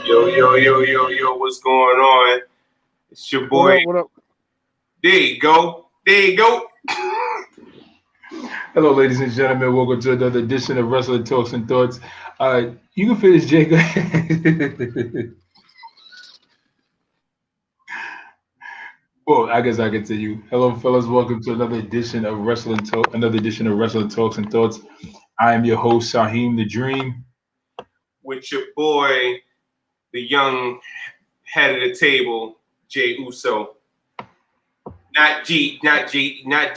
Yo, what's going on? It's your boy. What up? There you go. Hello, ladies and gentlemen. Welcome to another edition of Wrestling Talks and Thoughts. You can finish, Jacob. Well, I guess I continue. Hello, fellas. Welcome to another edition of Wrestling Talks and Thoughts. I am your host, Shaheem the Dream. With your boy, the young head of the table, Jay Uso. Not Jay-E-Y,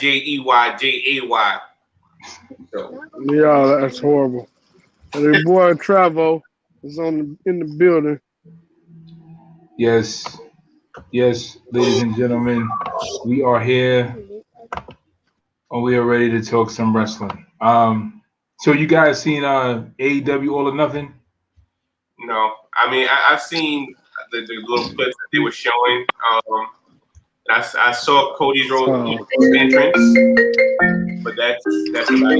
J-A-Y. So. Yeah, that's horrible. And your boy Travo is in the building. Yes, ladies and gentlemen, we are here and we are ready to talk some wrestling. So you guys seen AEW All or Nothing? No, I mean I've seen the little clips that they were showing. I saw Cody Rhodes entrance, but that's about it.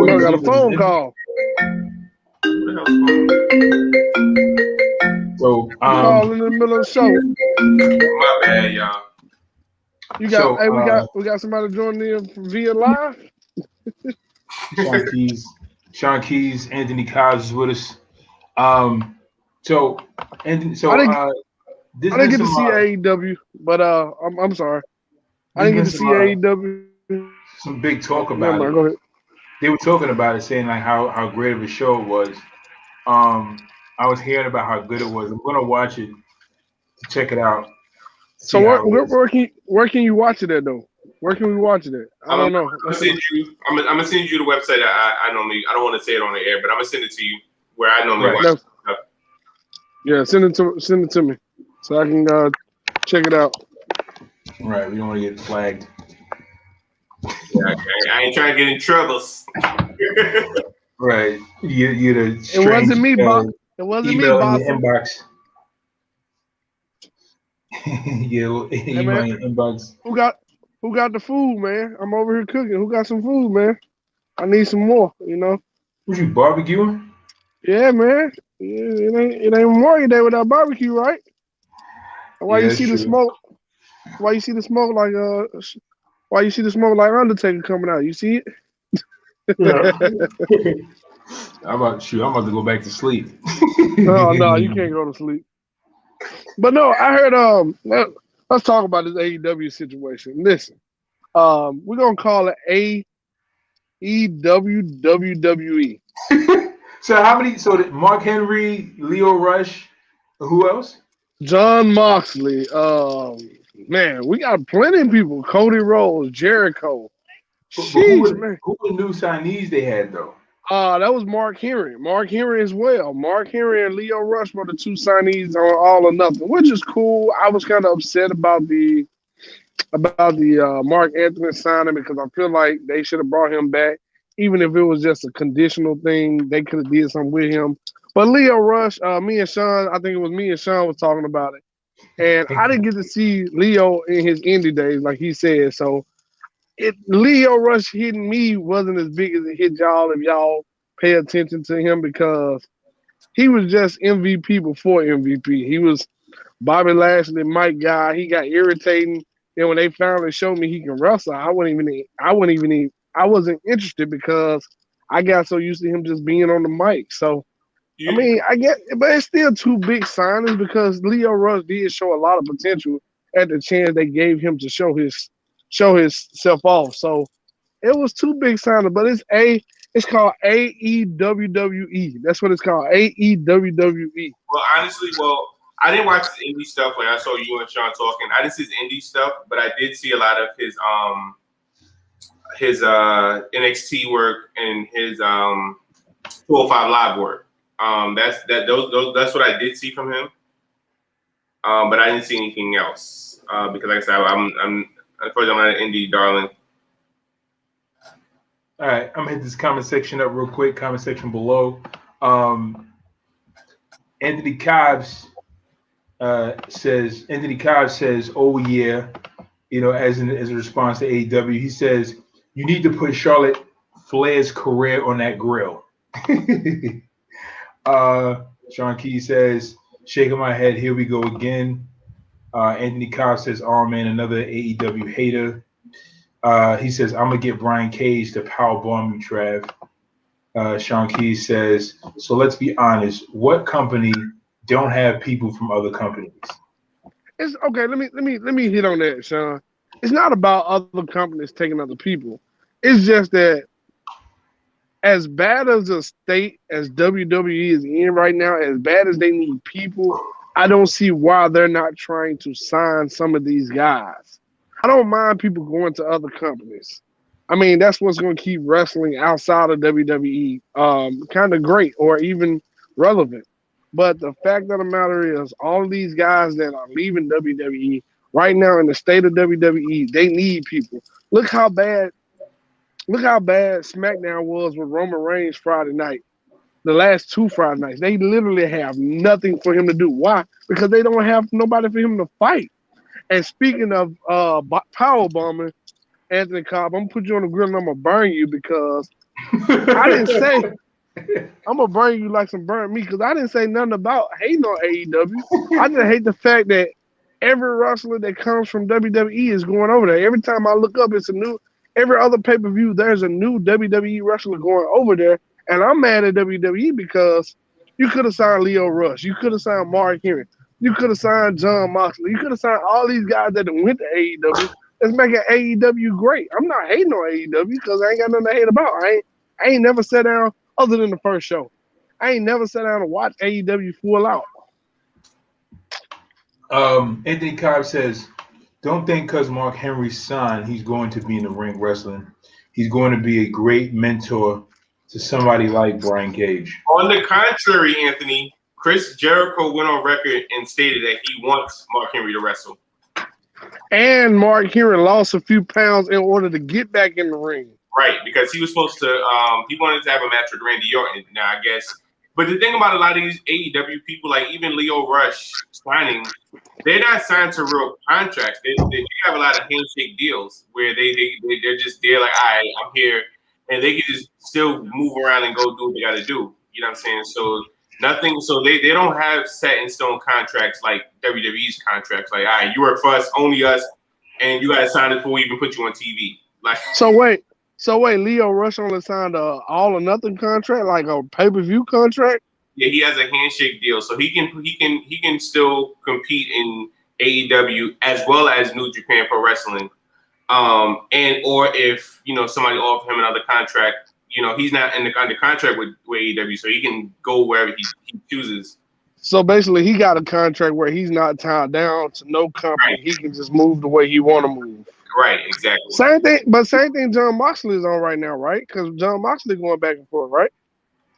I got a phone call. So call in the middle of the show. My bad, y'all. You got we got somebody joining in via live. Sean Keys, Anthony Cobbs is with us. I didn't get to see AEW, but I'm sorry, I didn't get to see AEW. Some big talk about it. Go ahead. They were talking about it, saying like how great of a show it was. I was hearing about how good it was. I'm gonna watch it to check it out. So where can you watch it at though? Where can we watch it at? I don't know. I'm gonna send you the website. I don't want to say it on the air, but I'm gonna send it to you where I normally watch it. Yeah, send it to me so I can check it out. Right, we don't want to get flagged. Yeah, I ain't trying to get in troubles. Right, you the it wasn't me, boss. It wasn't me, boss. Inbox. Yeah, email your inbox. Who got the food, man? I'm over here cooking. Who got some food, man? I need some more. You know. Was you barbecuing? Yeah, man. It ain't Memorial Day without barbecue, right? Why you see the smoke? Why you see the smoke like Why you see the smoke like Undertaker coming out? You see it? Yeah. I'm about to go back to sleep. No, you can't go to sleep. But no, I heard let's talk about this AEW situation. Listen, we're gonna call it AEW WWE. So how many? So Mark Henry, Leo Rush, who else? John Moxley. Man, we got plenty of people. Cody Rhodes, Jericho. Who were the new signees they had though? That was Mark Henry. Mark Henry as well. Mark Henry and Leo Rush were the two signees on All or Nothing, which is cool. I was kind of upset about the Mark Anthony signing because I feel like they should have brought him back. Even if it was just a conditional thing, they could have did something with him. But Leo Rush, me and Sean, I think it was me and Sean was talking about it. And I didn't get to see Leo in his indie days, like he said. So Leo Rush hitting me wasn't as big as it hit y'all if y'all pay attention to him because he was just MVP before MVP. He was Bobby Lashley, Mike guy. He got irritating. And when they finally showed me he can wrestle, I wasn't interested because I got so used to him just being on the mic. So, I mean, I get, but it's still two big signings because Leo Rush did show a lot of potential at the chance they gave him to show himself off. So it was two big signings, but it's called AEWWE. That's what it's called, AEWWE. Well, honestly, I didn't watch his indie stuff when I saw you and Sean talking. I didn't see his indie stuff, but I did see a lot of his NXT work and his 205 Live work. That's what I did see from him. But I didn't see anything else because, like I said, I'm not an indie darling. All right, I'm gonna hit this comment section up real quick. Comment section below. Anthony Cobbs says, "Oh yeah," as a response to AEW. He says, "You need to put Charlotte Flair's career on that grill." Sean Key says, shaking my head, here we go again. Anthony Cobb says, oh man, another AEW hater. He says, I'm gonna get Brian Cage to power bomb you, Trav. Sean Key says, so let's be honest, what company don't have people from other companies? It's okay. Let me hit on that, Sean. It's not about other companies taking other people. It's just that as bad as a state as WWE is in right now, as bad as they need people, I don't see why they're not trying to sign some of these guys. I don't mind people going to other companies. I mean, that's what's going to keep wrestling outside of WWE kind of great or even relevant. But the fact of the matter is, all of these guys that are leaving WWE right now in the state of WWE, they need people. Look how bad SmackDown was with Roman Reigns Friday night. The last 2 Friday nights, they literally have nothing for him to do. Why? Because they don't have nobody for him to fight. And speaking of power bombing, Anthony Cobb, I'm gonna put you on the grill and I'm gonna burn you because I didn't say I'm gonna burn you like some burnt meat because I didn't say nothing about hating on AEW. I just hate the fact that every wrestler that comes from WWE is going over there. Every time I look up, it's a new. Every other pay-per-view, there's a new WWE wrestler going over there, and I'm mad at WWE because you could have signed Leo Rush, you could have signed Mark Henry, you could have signed John Moxley, you could have signed all these guys that went to AEW. Let's make an AEW great. I'm not hating on AEW because I ain't got nothing to hate about. I ain't never sat down other than the first show. I ain't never sat down and watched AEW full out. Anthony Cobb says, don't think because Mark Henry's son, he's going to be in the ring wrestling. He's going to be a great mentor to somebody like Brian Cage. On the contrary, Anthony, Chris Jericho went on record and stated that he wants Mark Henry to wrestle. And Mark Henry lost a few pounds in order to get back in the ring. Right, because he was supposed to, he wanted to have a match with Randy Orton. Now, I guess. But the thing about a lot of these AEW people, like even Leo Rush signing, they're not signed to real contracts. They have a lot of handshake deals where they're just there like, all right, I'm here. And they can just still move around and go do what they got to do. You know what I'm saying? So nothing. So they don't have set in stone contracts like WWE's contracts. Like, all right, you work for us, only us, and you got to sign it before we even put you on TV. Like, So wait, Leo Rush only signed a all or nothing contract, like a pay-per-view contract? yeah, he has a handshake deal, so he can still compete in AEW as well as New Japan Pro Wrestling. And or if somebody offer him another contract, he's not under contract with AEW, so he can go wherever he chooses. So basically, he got a contract where he's not tied down to no company. Right. He can just move the way he want to move. Right, exactly. Same thing John Moxley is on right now, right? Because John Moxley going back and forth, right?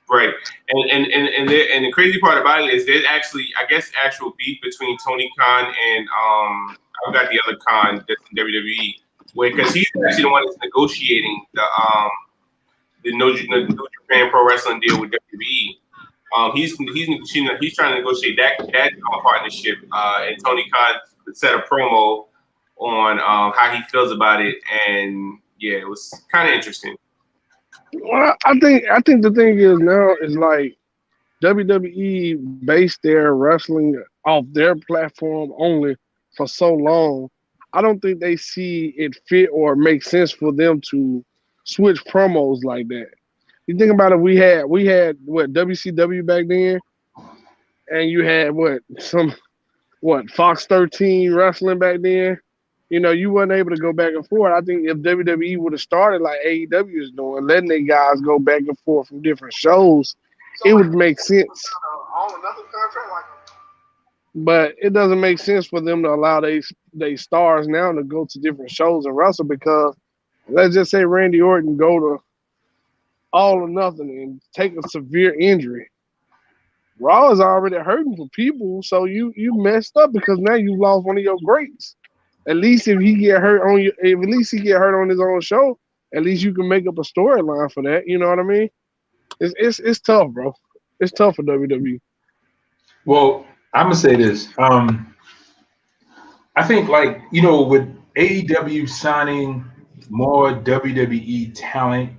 Right, and the crazy part about it is there's actually, I guess, actual beef between Tony Khan and I forgot the other Khan that's in WWE, because he's actually the one that's negotiating the New Japan Pro Wrestling deal with WWE. He's trying to negotiate that partnership, and Tony Khan set a promo on how he feels about it, and yeah, it was kind of interesting. Well, I think the thing is now is like WWE based their wrestling off their platform only for so long. I don't think they see it fit or make sense for them to switch promos like that. You think about it, we had what WCW back then, and you had Fox 13 wrestling back then. You weren't able to go back and forth. I think if WWE would have started like AEW is doing, letting their guys go back and forth from different shows, it would make sense. But it doesn't make sense for them to allow they stars now to go to different shows and wrestle because let's just say Randy Orton go to All or Nothing and take a severe injury. Raw is already hurting for people, so you messed up because now you lost one of your greats. At least if he get hurt on his own show, at least you can make up a storyline for that. You know what I mean? It's tough, bro. It's tough for WWE. Well, I'm gonna say this. I think with AEW signing more WWE talent,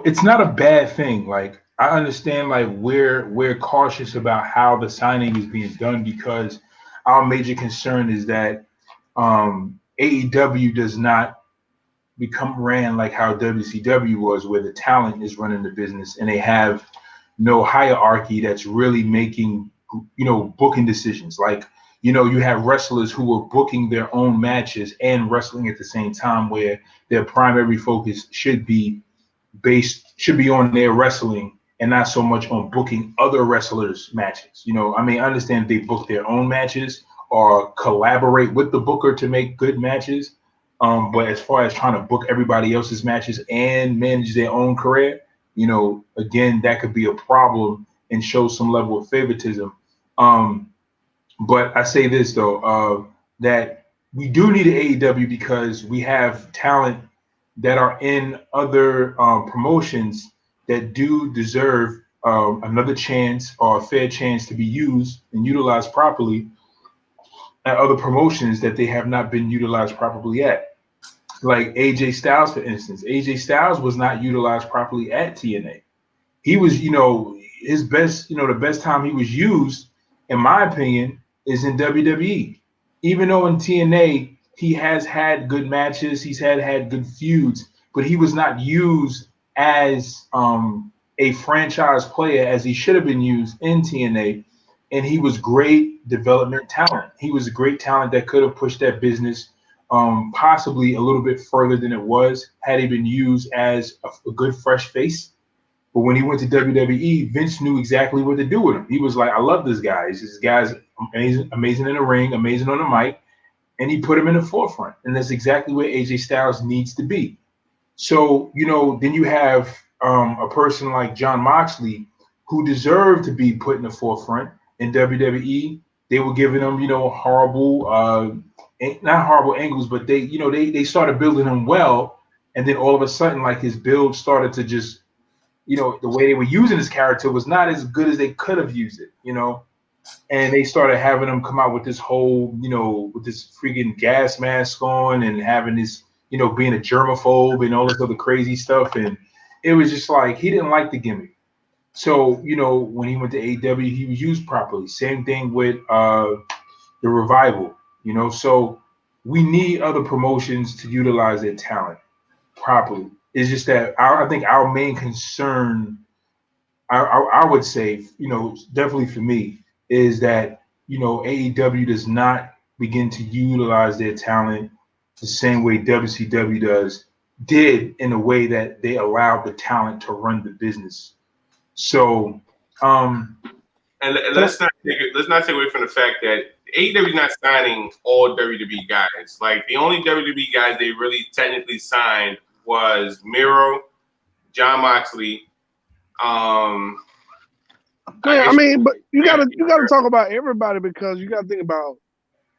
it's not a bad thing. Like I understand like we're cautious about how the signing is being done because our major concern is that AEW does not become ran like how WCW was, where the talent is running the business and they have no hierarchy that's really making booking decisions. Like you have wrestlers who are booking their own matches and wrestling at the same time, where their primary focus should be on their wrestling and not so much on booking other wrestlers matches. I mean, I understand they book their own matches or collaborate with the booker to make good matches. But as far as trying to book everybody else's matches and manage their own career, again, that could be a problem and show some level of favoritism. But I say this though, that we do need an AEW because we have talent that are in other promotions that do deserve another chance or a fair chance to be used and utilized properly at other promotions that they have not been utilized properly at. Like AJ Styles, for instance. AJ Styles was not utilized properly at TNA. He was, his best, the best time he was used, in my opinion, is in WWE. Even though in TNA he has had good matches, he's had good feuds, but he was not used as a franchise player as he should have been used in TNA. And he was great development talent. He was a great talent that could have pushed that business possibly a little bit further than it was had he been used as a good fresh face. But when he went to WWE, Vince knew exactly what to do with him. He was like, I love this guy. This guy's amazing in the ring, amazing on the mic. And he put him in the forefront. And that's exactly where AJ Styles needs to be. So, then you have a person like Jon Moxley who deserved to be put in the forefront in WWE. They were giving him, horrible, not horrible angles, but they started building him well. And then all of a sudden, like his build started to just, the way they were using his character was not as good as they could have used it, and they started having him come out with this whole, with this freaking gas mask on and having this, being a germaphobe and all this other crazy stuff. And it was just like, he didn't like the gimmick. So, when he went to AEW, he was used properly. Same thing with the Revival, so we need other promotions to utilize their talent properly. It's just that I think our main concern, I would say, definitely for me, is that, AEW does not begin to utilize their talent the same way WCW did in a way that they allowed the talent to run the business. So, and let's not take away from the fact that AEW is not signing all WWE guys. Like the only WWE guys they really technically signed was Miro, Jon Moxley. Yeah, I mean, but you gotta talk about everybody because you gotta think about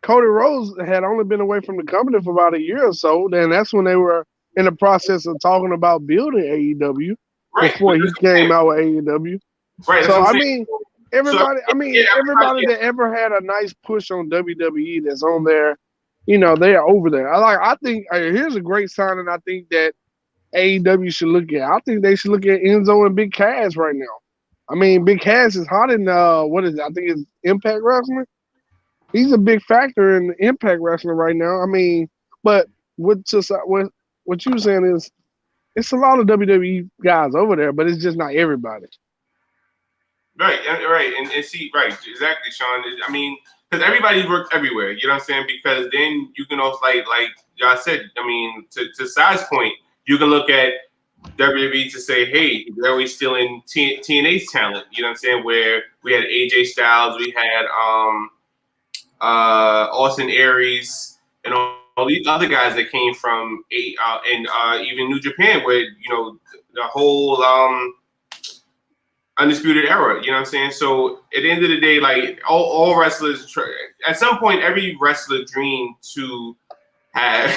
Cody Rhodes had only been away from the company for about a year or so. Then that's when they were in the process of talking about building AEW before he came out with AEW. Right. So I mean, everybody. Everybody that ever had a nice push on WWE that's on there, they are over there. I think here's a great signing. I think that AEW should look at. I think they should look at Enzo and Big Cass right now. I mean, Big Cass is hot in what is it? I think it's Impact Wrestling. He's a big factor in Impact Wrestling right now. I mean, but what you're saying is it's a lot of WWE guys over there, but it's just not everybody. Right, and see, right, exactly, Sean. I mean, because everybody works everywhere. You know what I'm saying? Because then you can also like y'all said. I mean, to Sai's point, you can look at WWE to say, hey, they're always stealing TNA's talent. You know what I'm saying? Where we had AJ Styles, we had Austin Aries, and all these other guys that came from even New Japan, where the whole Undisputed Era. You know what I'm saying? So at the end of the day, like all wrestlers, at some point, every wrestler dreamed to have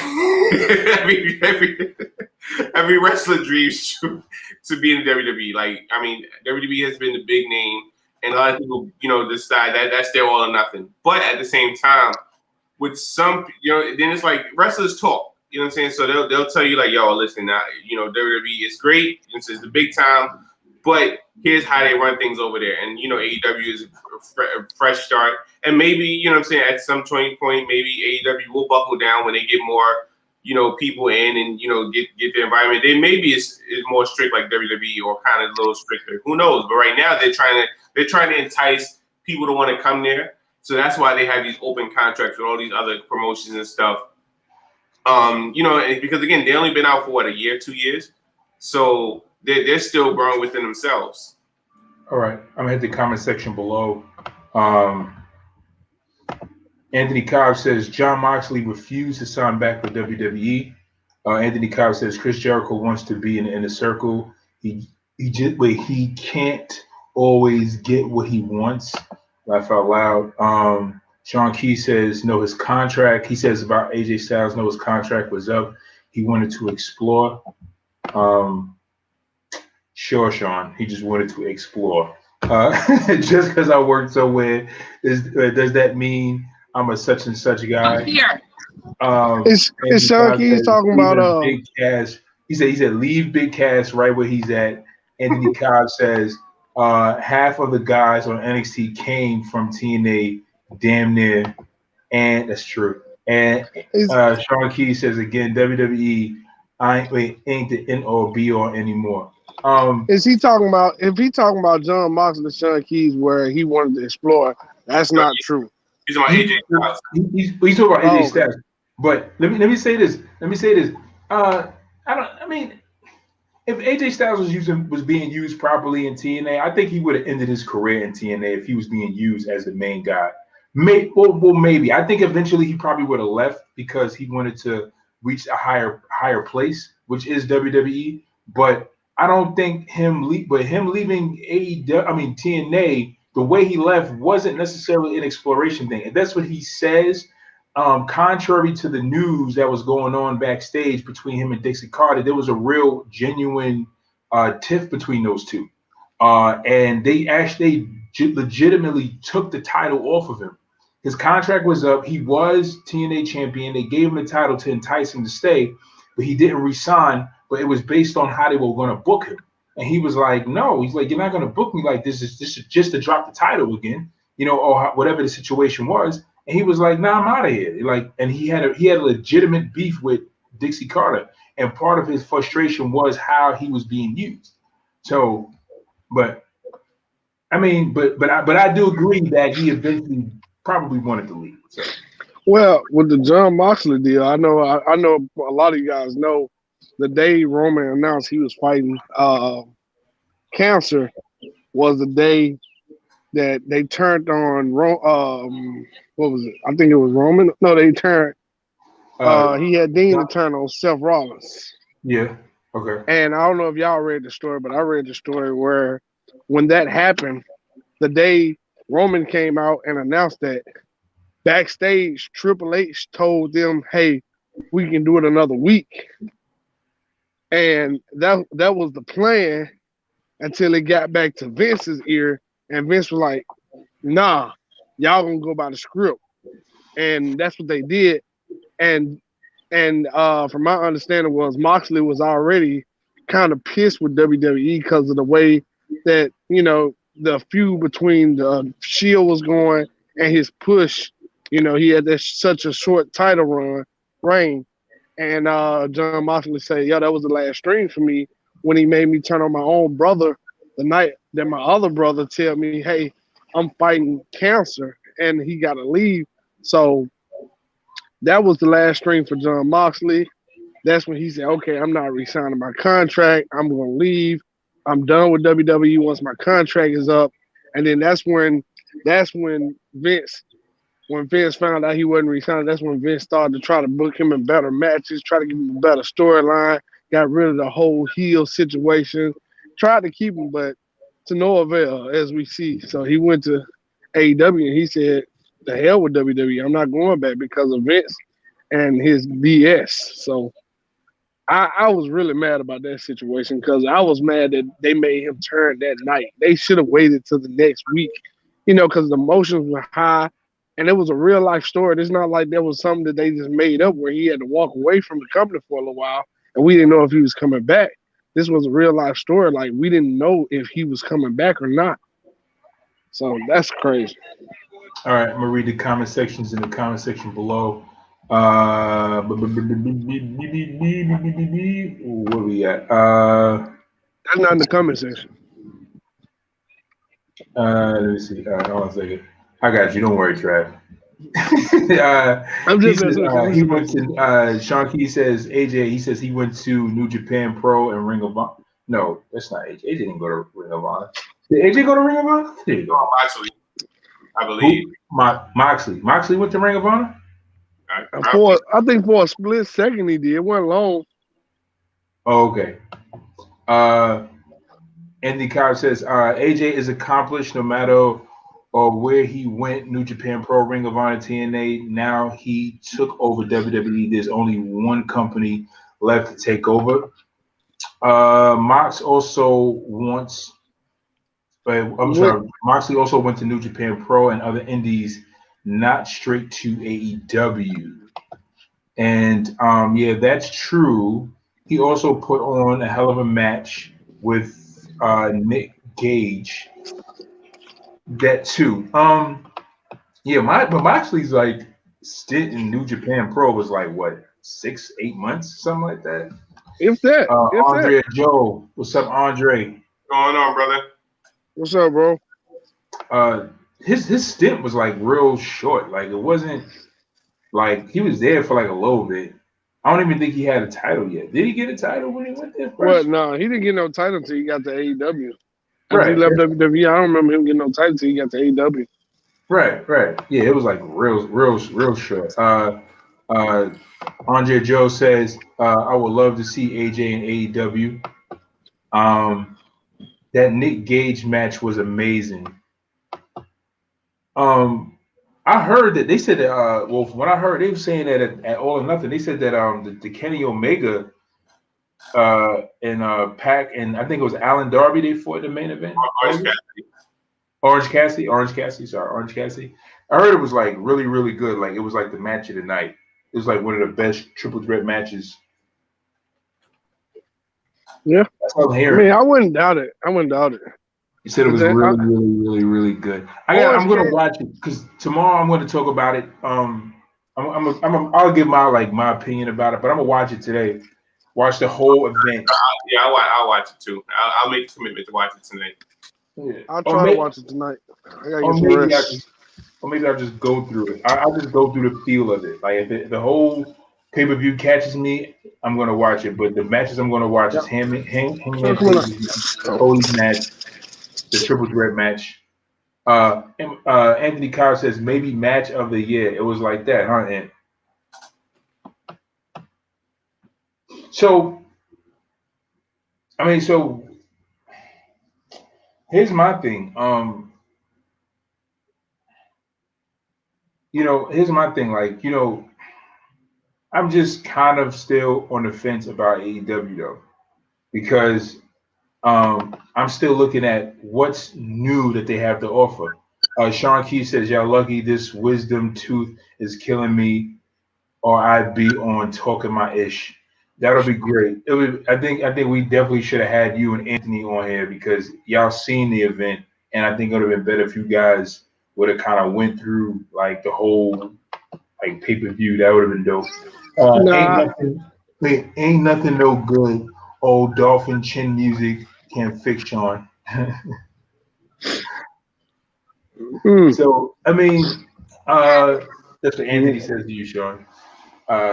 every wrestler dreams to be in the WWE. Like, I mean, WWE has been the big name, and a lot of people, decide that that's their all or nothing. But at the same time, with some, then it's like wrestlers talk. You know what I'm saying? So they'll tell you like, yo, listen, WWE is great. This is the big time. But here's how they run things over there. And, AEW is a fresh start. And maybe, what I'm saying, at some point, maybe AEW will buckle down when they get more, people in and, get the environment. They maybe is more strict like WWE or kind of a little stricter. Who knows? But right now they're trying to entice people to want to come there. So that's why they have these open contracts with all these other promotions and stuff. Because again, they only been out for a year, 2 years. So they're still growing within themselves. All right. I'm going to hit the comment section below. Anthony Cobb says John Moxley refused to sign back with WWE. Anthony Cobb says Chris Jericho wants to be in the inner circle. He can't always get what he wants. Laugh out loud. Sean Key says no, his contract. He says about AJ Styles, no, his contract was up. He wanted to explore. Sure, Sean. He just wanted to explore. Just because I work somewhere, does that mean I'm a such and such guy? I'm here. It's Sean Key's talking about Big Cass. He said leave Big Cass right where he's at. Anthony Cobb says half of the guys on NXT came from TNA, damn near, and that's true. And Sean Key says again, WWE ain't the end or be all anymore. Is he talking about? If he talking about John Moxley and Sean Keys, where he wanted to explore, that's not true. He's talking about AJ Styles. He's talking about AJ Styles. But let me say this. If AJ Styles was being used properly in TNA, I think he would have ended his career in TNA if he was being used as the main guy. Maybe. I think eventually he probably would have left because he wanted to reach a higher place, which is WWE. But I don't think him leaving TNA, the way he left wasn't necessarily an exploration thing. And that's what he says. Contrary to the news that was going on backstage between him and Dixie Carter, there was a real genuine tiff between those two. And they actually legitimately took the title off of him. His contract was up. He was TNA champion. They gave him the title to entice him to stay, but he didn't resign. But it was based on how they were going to book him. And he was like, no, he's like, you're not going to book me like this. This is just to drop the title again, or whatever the situation was. And he was like, nah, I'm out of here. And he had a legitimate beef with Dixie Carter. And part of his frustration was how he was being used. So, but I do agree that he eventually probably wanted to leave. So. Well, with the John Moxley deal, I know a lot of you guys know the day Roman announced he was fighting cancer was the day that they turned on what was it? I think it was Roman. No, they turned. He had Dean to turn on Seth Rollins. Yeah. Okay. And I don't know if y'all read the story, but I read the story where when that happened, the day Roman came out and announced that, backstage Triple H told them, "Hey, we can do it another week." And that was the plan until it got back to Vince's ear, and Vince was like, "Nah, y'all gonna go by the script," and that's what they did. And from my understanding was Moxley was already kind of pissed with WWE because of the way that the feud between the Shield was going and his push. He had such a short title reign. And John Moxley said, "Yo, that was the last string for me when he made me turn on my own brother the night that my other brother tell me, hey, I'm fighting cancer and he got to leave." So that was the last string for John Moxley. That's when he said, "Okay, I'm not re-signing my contract. I'm going to leave. I'm done with WWE once my contract is up." And then that's when Vince. When Vince found out he wasn't re-signing, that's when Vince started to try to book him in better matches, try to give him a better storyline, got rid of the whole heel situation, tried to keep him, but to no avail, as we see. So he went to AEW and he said, "The hell with WWE. I'm not going back because of Vince and his BS." So I was really mad about that situation because I was mad that they made him turn that night. They should have waited till the next week, because the emotions were high. And it was a real life story. It's not like there was something that they just made up where he had to walk away from the company for a little while and we didn't know if he was coming back. this was a real life story. Like we didn't know if he was coming back or not. So that's crazy. All right, I'm gonna read the comment sections in the comment section below. What do we got? That's not in the comment section. Let me see. Hold on a second. I got you. Don't worry, Trav. I'm He just says messing with you. I'm he just went messing with to Sean Key says AJ. He says he went to New Japan Pro and Ring of Honor. No, that's not AJ. AJ didn't go to Ring of Honor. Did AJ go to Ring of Honor? There you go. Actually, I believe. Moxley. Moxley went to Ring of Honor. you. I think for a split second he did. It wasn't long. Oh, okay. Andy Cobb says AJ is accomplished no matter where he went. New Japan Pro, Ring of Honor, TNA. Now he took over WWE. There's only one company left to take over. Mox also wants. I'm sorry. Moxley also went to New Japan Pro and other indies, not straight to AEW. And yeah, that's true. He also put on a hell of a match with Nick Gage. That too. Yeah, but Moxley's like stint in New Japan Pro was like what 6-8 months, something like that. If that. Andre Joe, what's up, Andre? What's going on, brother? What's up, bro? His stint was like real short. Like it wasn't like he was there for like a little bit. I don't even think he had a title yet. Did he get a title when he went there first? Well, no, he didn't get no title until he got to AEW. After Right. he left WWE, I don't remember him getting no title until he got to AEW. Right. Yeah, it was like real short. Andre Joe says, I would love to see AJ in AEW. That Nick Gage match was amazing. I heard that they said that well, when I heard they were saying that at All or Nothing, they said that the Kenny Omega and Pac and I think it was Alan Darby they fought the main event. Orange Cassidy. Sorry, Orange Cassidy. I heard it was like really good. Like it was like the match of the night. It was like one of the best triple threat matches. Yeah, that's what I'm hearing. I mean, I wouldn't doubt it. You said it was really good. I'm gonna watch it because tomorrow I'm gonna talk about it. I'll give my opinion about it, but I'm gonna watch it today. Watch the whole event. Yeah, I'll watch it too. I'll make a commitment to watch it tonight. Yeah. I'll try to watch it tonight. I gotta get some rest. Maybe I'll just go through it. I'll just go through the feel of it. Like if the whole pay-per-view catches me, I'm gonna watch it. But the matches I'm gonna watch is Hangman Cody's match, the triple threat match. Anthony Kyle says maybe match of the year. It was like that, huh? And so here's my thing. Here's my thing. Like, I'm just kind of still on the fence about AEW though, because I'm still looking at what's new that they have to offer. Sean Key says, "Y'all lucky this wisdom tooth is killing me, or I'd be on talking my ish." That'll be great. I think we definitely should have had you and Anthony on here because y'all seen the event, and I think it would have been better if you guys would have kind of went through like the whole like pay-per-view. That would have been dope. Ain't nothing no good. Old dolphin chin music can't fix Sean. So I mean, that's what Anthony says to you, Sean.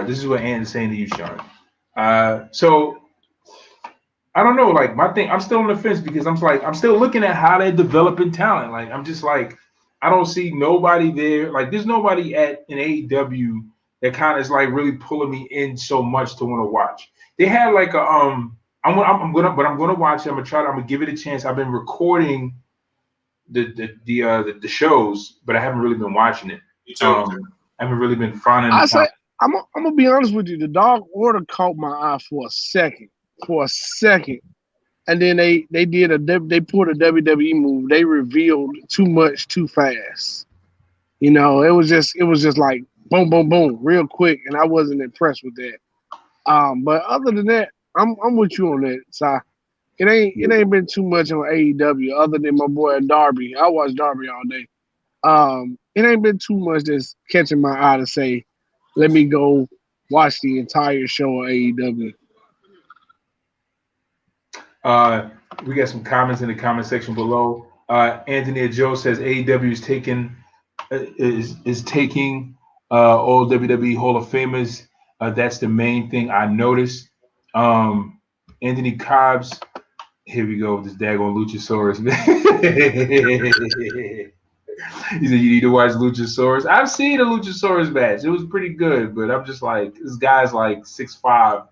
This is what Anthony's saying to you, Sean. So I don't know. Like my thing, I'm still on the fence because I'm still looking at how they're developing talent. Like I'm just like I don't see nobody there. Like there's nobody at an AEW that kind of is like really pulling me in so much to want to watch. They had like a I'm gonna watch it. I'm gonna give it a chance. I've been recording the shows, but I haven't really been watching it. I haven't really been finding. I'm gonna be honest with you. The Dog Order caught my eye for a second, and then they pulled a WWE move. They revealed too much too fast. It was just like boom, boom, boom, real quick, and I wasn't impressed with that. But other than that, I'm with you on that, Si. it ain't been too much on AEW other than my boy Darby. I watch Darby all day. It ain't been too much that's catching my eye to say, let me go watch the entire show on AEW. We got some comments in the comment section below. Anthony Joe says AEW is taking all WWE Hall of Famers. That's the main thing I noticed. Anthony Cobbs, here we go with this daggone Luchasaurus. He said you need to watch Luchasaurus. I've seen a Luchasaurus match. It was pretty good, but I'm just like, this guy's like 6'5".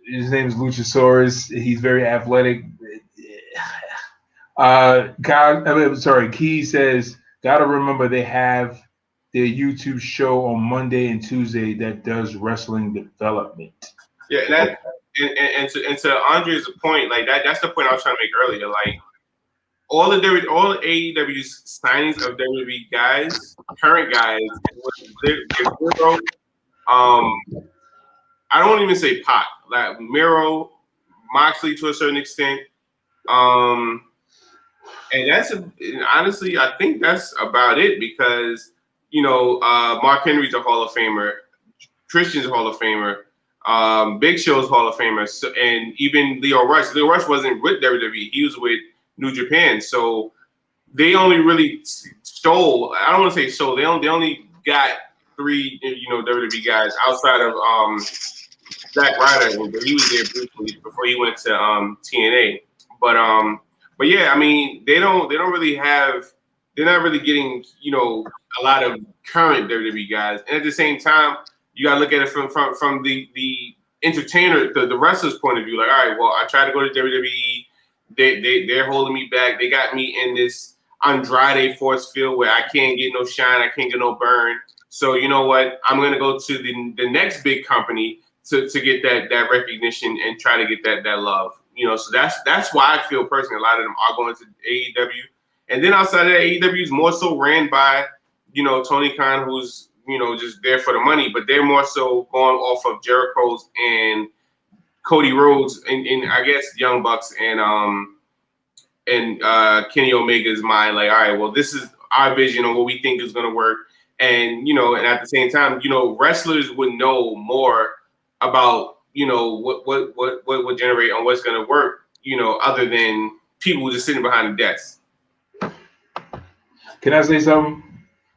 His name is Luchasaurus. He's very athletic. Key says, gotta remember they have their YouTube show on Monday and Tuesday that does wrestling development. Yeah, and to Andre's point, like that's the point I was trying to make earlier. Like all AEW's signings of WWE guys, current guys, Miro, I don't even say Pac, like Miro, Moxley to a certain extent, and honestly, I think that's about it because Mark Henry's a Hall of Famer, Christian's a Hall of Famer. Big Show's Hall of Famer, and even Leo Rush. Leo Rush wasn't with WWE; he was with New Japan. So they only really stole. I don't want to say stole. They only got 3, WWE guys outside of Zack Ryder, but he was there briefly before he went to TNA. But yeah, I mean, they don't really have. They're not really getting a lot of current WWE guys, and at the same time. You gotta look at it from the entertainer, the wrestler's point of view. Like, all right, well, I tried to go to WWE. They're holding me back. They got me in this Andrade force field where I can't get no shine, I can't get no burn. So you know what? I'm gonna go to the next big company to get that recognition and try to get that love. So that's why I feel personally a lot of them are going to AEW. And then outside of that, AEW is more so ran by Tony Khan, who's just there for the money, but they're more so going off of Jericho's and Cody Rhodes and I guess Young Bucks and Kenny Omega's mind. Like, all right, well, this is our vision of what we think is going to work, and and at the same time, wrestlers would know more about what would generate on what's going to work, other than people just sitting behind the desk. Can I say something?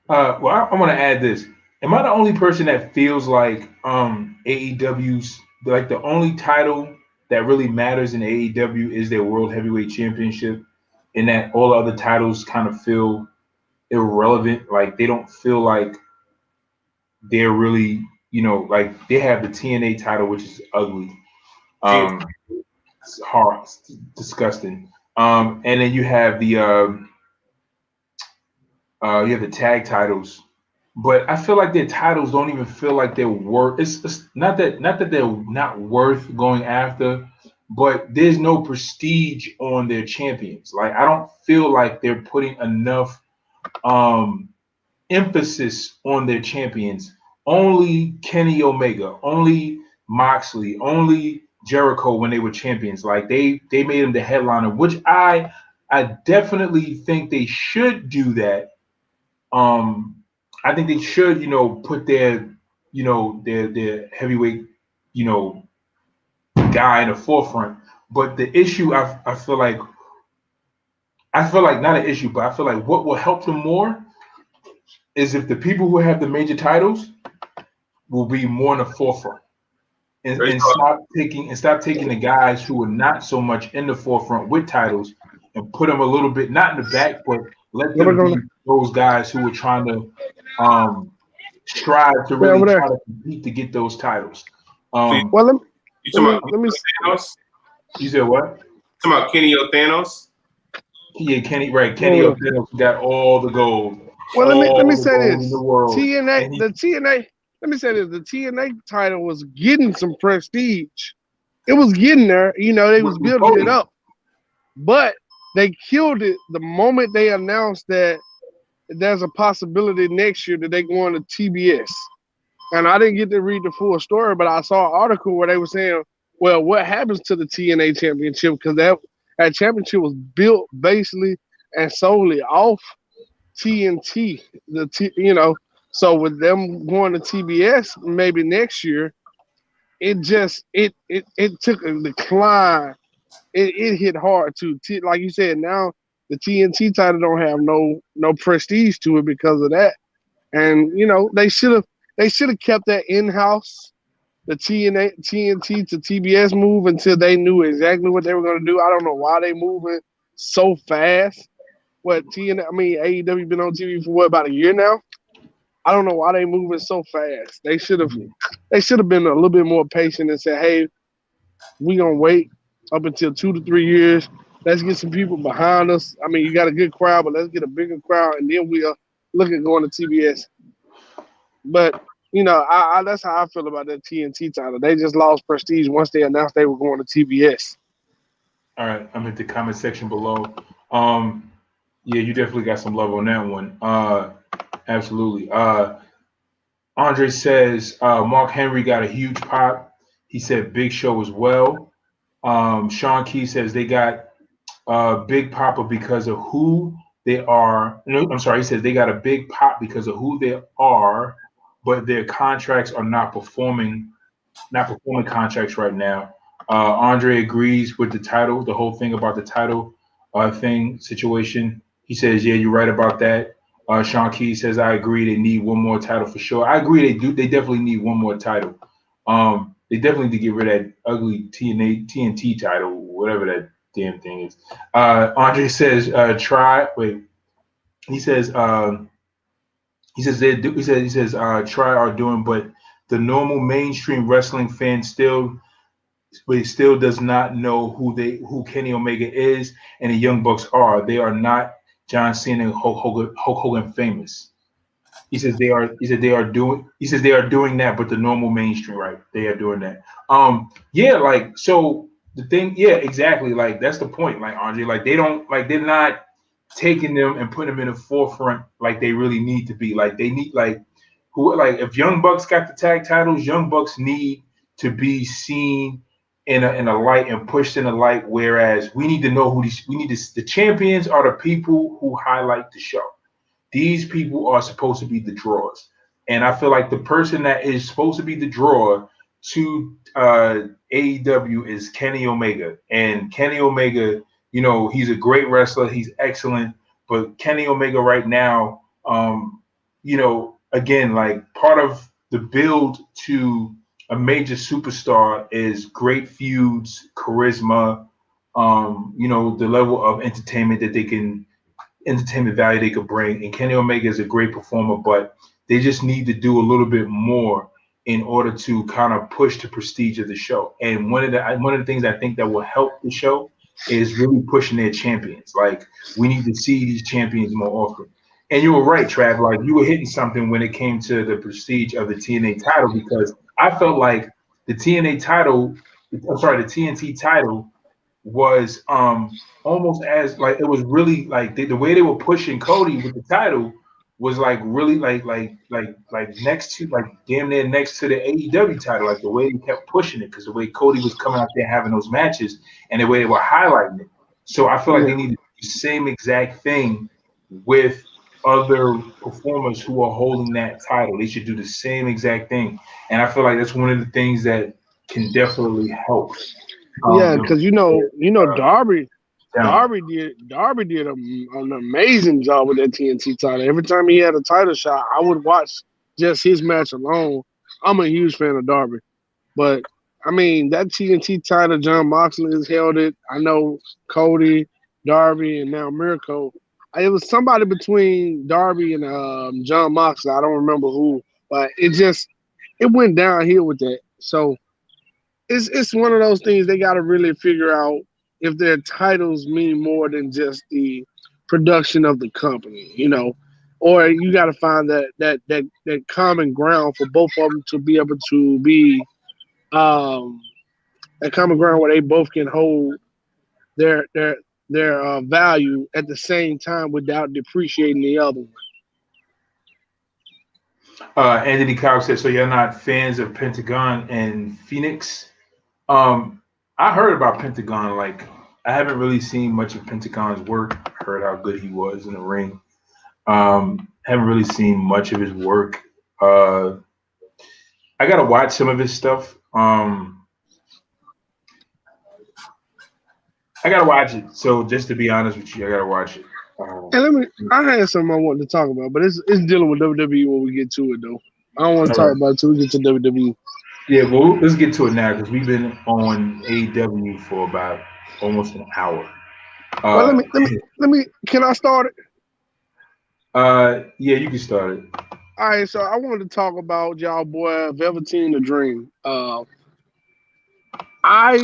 Well, I want to add this. Am I the only person that feels like AEW's like the only title that really matters in AEW is their World Heavyweight Championship, and that all other titles kind of feel irrelevant? Like they don't feel like they're really, like they have the TNA title, which is ugly, it's hard, it's disgusting. And then you have the tag titles. But I feel like their titles don't even feel like they're worth. It's not that they're not worth going after, but there's no prestige on their champions. Like I don't feel like they're putting enough emphasis on their champions. Only Kenny Omega, only Moxley, only Jericho when they were champions. Like they made them the headliner, which I definitely think they should do that. I think they should, put their heavyweight, guy in the forefront. But the issue, I feel like not an issue, but I feel like what will help them more is if the people who have the major titles will be more in the forefront and stop taking the guys who are not so much in the forefront with titles and put them a little bit not in the back, but let them be those guys who are trying to strive to really try to compete to get those titles. Let me. You said what? Talking about Kenny Thanos? Yeah, Kenny Thanos got all the gold. Well, let me say this. Let me say this. The TNA title was getting some prestige. It was getting there. They was building it up. But they killed it the moment they announced that there's a possibility next year that they're going to TBS. And I didn't get to read the full story, but I saw an article where they were saying, Well, what happens to the TNA championship? Because that championship was built basically and solely off TNT. So with them going to TBS maybe next year, it took a decline. It hit hard too. Like you said, now the TNT title don't have no prestige to it because of that. And they should have kept that in house, the TNT to TBS move until they knew exactly what they were going to do. I don't know why they moving so fast. AEW been on TV for what, about a year now? I don't know why they moving so fast. They should have been a little bit more patient and said, "Hey, we gonna wait up until 2 to 3 years. Let's get some people behind us. I mean, you got a good crowd, but let's get a bigger crowd, and then we'll look at going to TBS." But that's how I feel about that TNT title. They just lost prestige once they announced they were going to TBS. All right, I'm at the comment section below. Yeah, you definitely got some love on that one. Absolutely. Andre says Mark Henry got a huge pop. He said Big Show as well. Sean Key says they got big pop because of who they are. No, I'm sorry. He says they got a big pop because of who they are, but their contracts are not performing contracts right now. Andre agrees with the title, the whole thing about the title situation. He says, yeah, you're right about that. Sean Key says, I agree. They need one more title for sure. I agree. They do. They definitely need one more title. They definitely need to get rid of that ugly TNT title, whatever that damn thing is. Andre says, try. Wait. He says, they do. He says, try are doing, but the normal mainstream wrestling fan still does not know who Kenny Omega is and the Young Bucks are. They are not John Cena and Hulk Hogan famous. He says they are doing that, but the normal mainstream, right? They are doing that. Yeah, like so the thing, yeah, exactly. Like that's the point, like Andre, like they're not taking them and putting them in the forefront like they really need to be. Like they need if Young Bucks got the tag titles, Young Bucks need to be seen in a light and pushed in a light. Whereas we need to know the champions are the people who highlight the show. These people are supposed to be the draws. And I feel like the person that is supposed to be the draw to AEW is Kenny Omega. And Kenny Omega, he's a great wrestler. He's excellent. But Kenny Omega right now, again, like part of the build to a major superstar is great feuds, charisma, the level of entertainment value they could bring. And Kenny Omega is a great performer, but they just need to do a little bit more in order to kind of push the prestige of the show. And one of the things I think that will help the show is really pushing their champions. Like we need to see these champions more often. And you were right, Trav. Like you were hitting something when it came to the prestige of the TNA title, because I felt like the TNT title was almost as like it was really like the way they were pushing Cody with the title was like really like next to like damn near next to the AEW title, like the way they kept pushing it, because the way Cody was coming out there having those matches and the way they were highlighting it. So I feel like they need to do the same exact thing with other performers who are holding that title. They should do the same exact thing, and I feel like that's one of the things that can definitely help. Yeah, because Darby did an amazing job with that TNT title. Every time he had a title shot, I would watch just his match alone. I'm a huge fan of Darby, but I mean that TNT title, John Moxley has held it. I know Cody, Darby, and now Mirko. It was somebody between Darby and John Moxley. I don't remember who, but it went downhill with that. So it's one of those things they got to really figure out if their titles mean more than just the production of the company, or you got to find that common ground for both of them to be able to be a common ground where they both can hold their value at the same time without depreciating the other one. Anthony Cobb said, so you're not fans of Pentagon and Phoenix? I heard about Pentagon. Like, I haven't really seen much of Pentagon's work. I heard how good he was in the ring. Haven't really seen much of his work. I gotta watch some of his stuff. I gotta watch it. So just to be honest with you, I gotta watch it. And I had something I wanted to talk about, but it's dealing with WWE when we get to it though. I don't want to All talk right. about it till we get to WWE. Yeah, well, let's get to it now because we've been on AEW for about almost an hour. Well, Uh, let me. Can I start it? yeah, you can start it. All right, so I wanted to talk about y'all boy Velveteen the Dream. I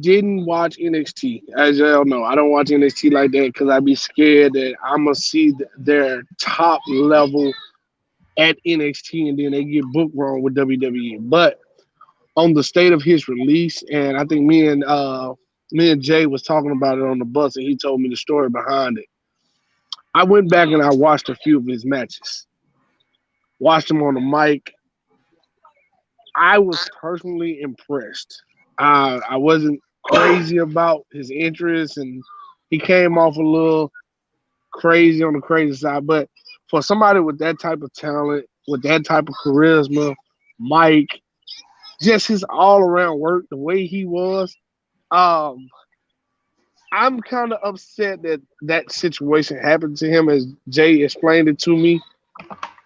didn't watch NXT, as y'all know. I don't watch NXT like that because I'd be scared that I'm gonna see their top level at NXT and then they get booked wrong with WWE. But on the state of his release, and I think me and Jay was talking about it on the bus, and he told me the story behind it. I went back and I watched a few of his matches, watched him on the mic. I was personally impressed. I wasn't crazy about his interest, and he came off a little crazy on the crazy side. But for somebody with that type of talent, with that type of charisma, Mike, just his all around work, the way he was, um, I'm kind of upset that that situation happened to him, as Jay explained it to me.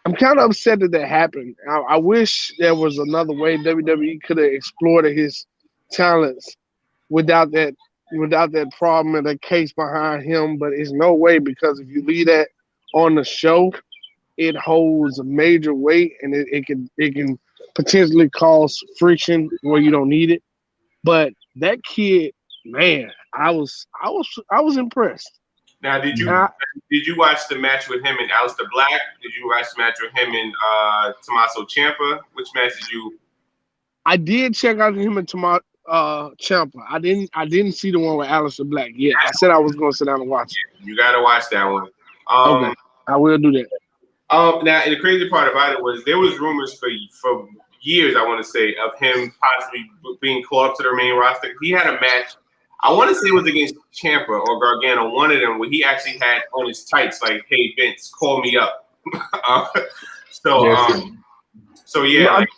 I'm kind of upset that that happened. I wish there was another way WWE could have exploited his talents without that problem and that case behind him. But it's no way, because if you leave that on the show, it holds a major weight and it can potentially cause friction where you don't need it. But that kid, man, I was impressed. Now, did And you did you watch the match with him and Aleister Black? Did you watch the match with him and Tommaso Ciampa? Which match did you? I did check out him and Tomas Ciampa. I didn't see the one with Aleister Black yet. I said I was going to sit down and watch it. You got to watch that one. Okay, I will do that. Now, and the crazy part about it was there was rumors for years, I want to say, of him possibly being called up to the main roster. He had a match. I want to say it was against Ciampa or Gargano, one of them, where he actually had on his tights like, "Hey Vince, call me up." So yeah, No, like,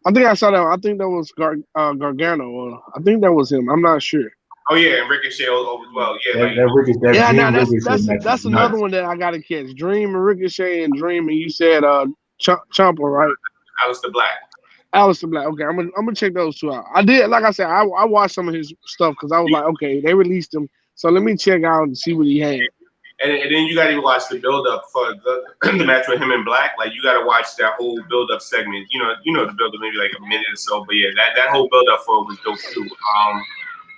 I think I saw that. I think that was Gargano. I think that was him. I'm not sure. oh yeah, and Ricochet over as well. Yeah, like, Yeah, Dream now Ricochet match that's is another nuts. one that I gotta catch. Dream and Ricochet and Dream, and you said Ciampa, right? Aleister Black. Aleister Black. Okay, I'm gonna check those two out. I did, like I said, I watched some of his stuff because I was like, okay, they released him, so let me check out and see what he had. And then you got to watch the build up for the match with him and Black. Like, you got to watch that whole build up segment. You know the build up maybe like a minute or so. But yeah, that whole build up for it was dope too.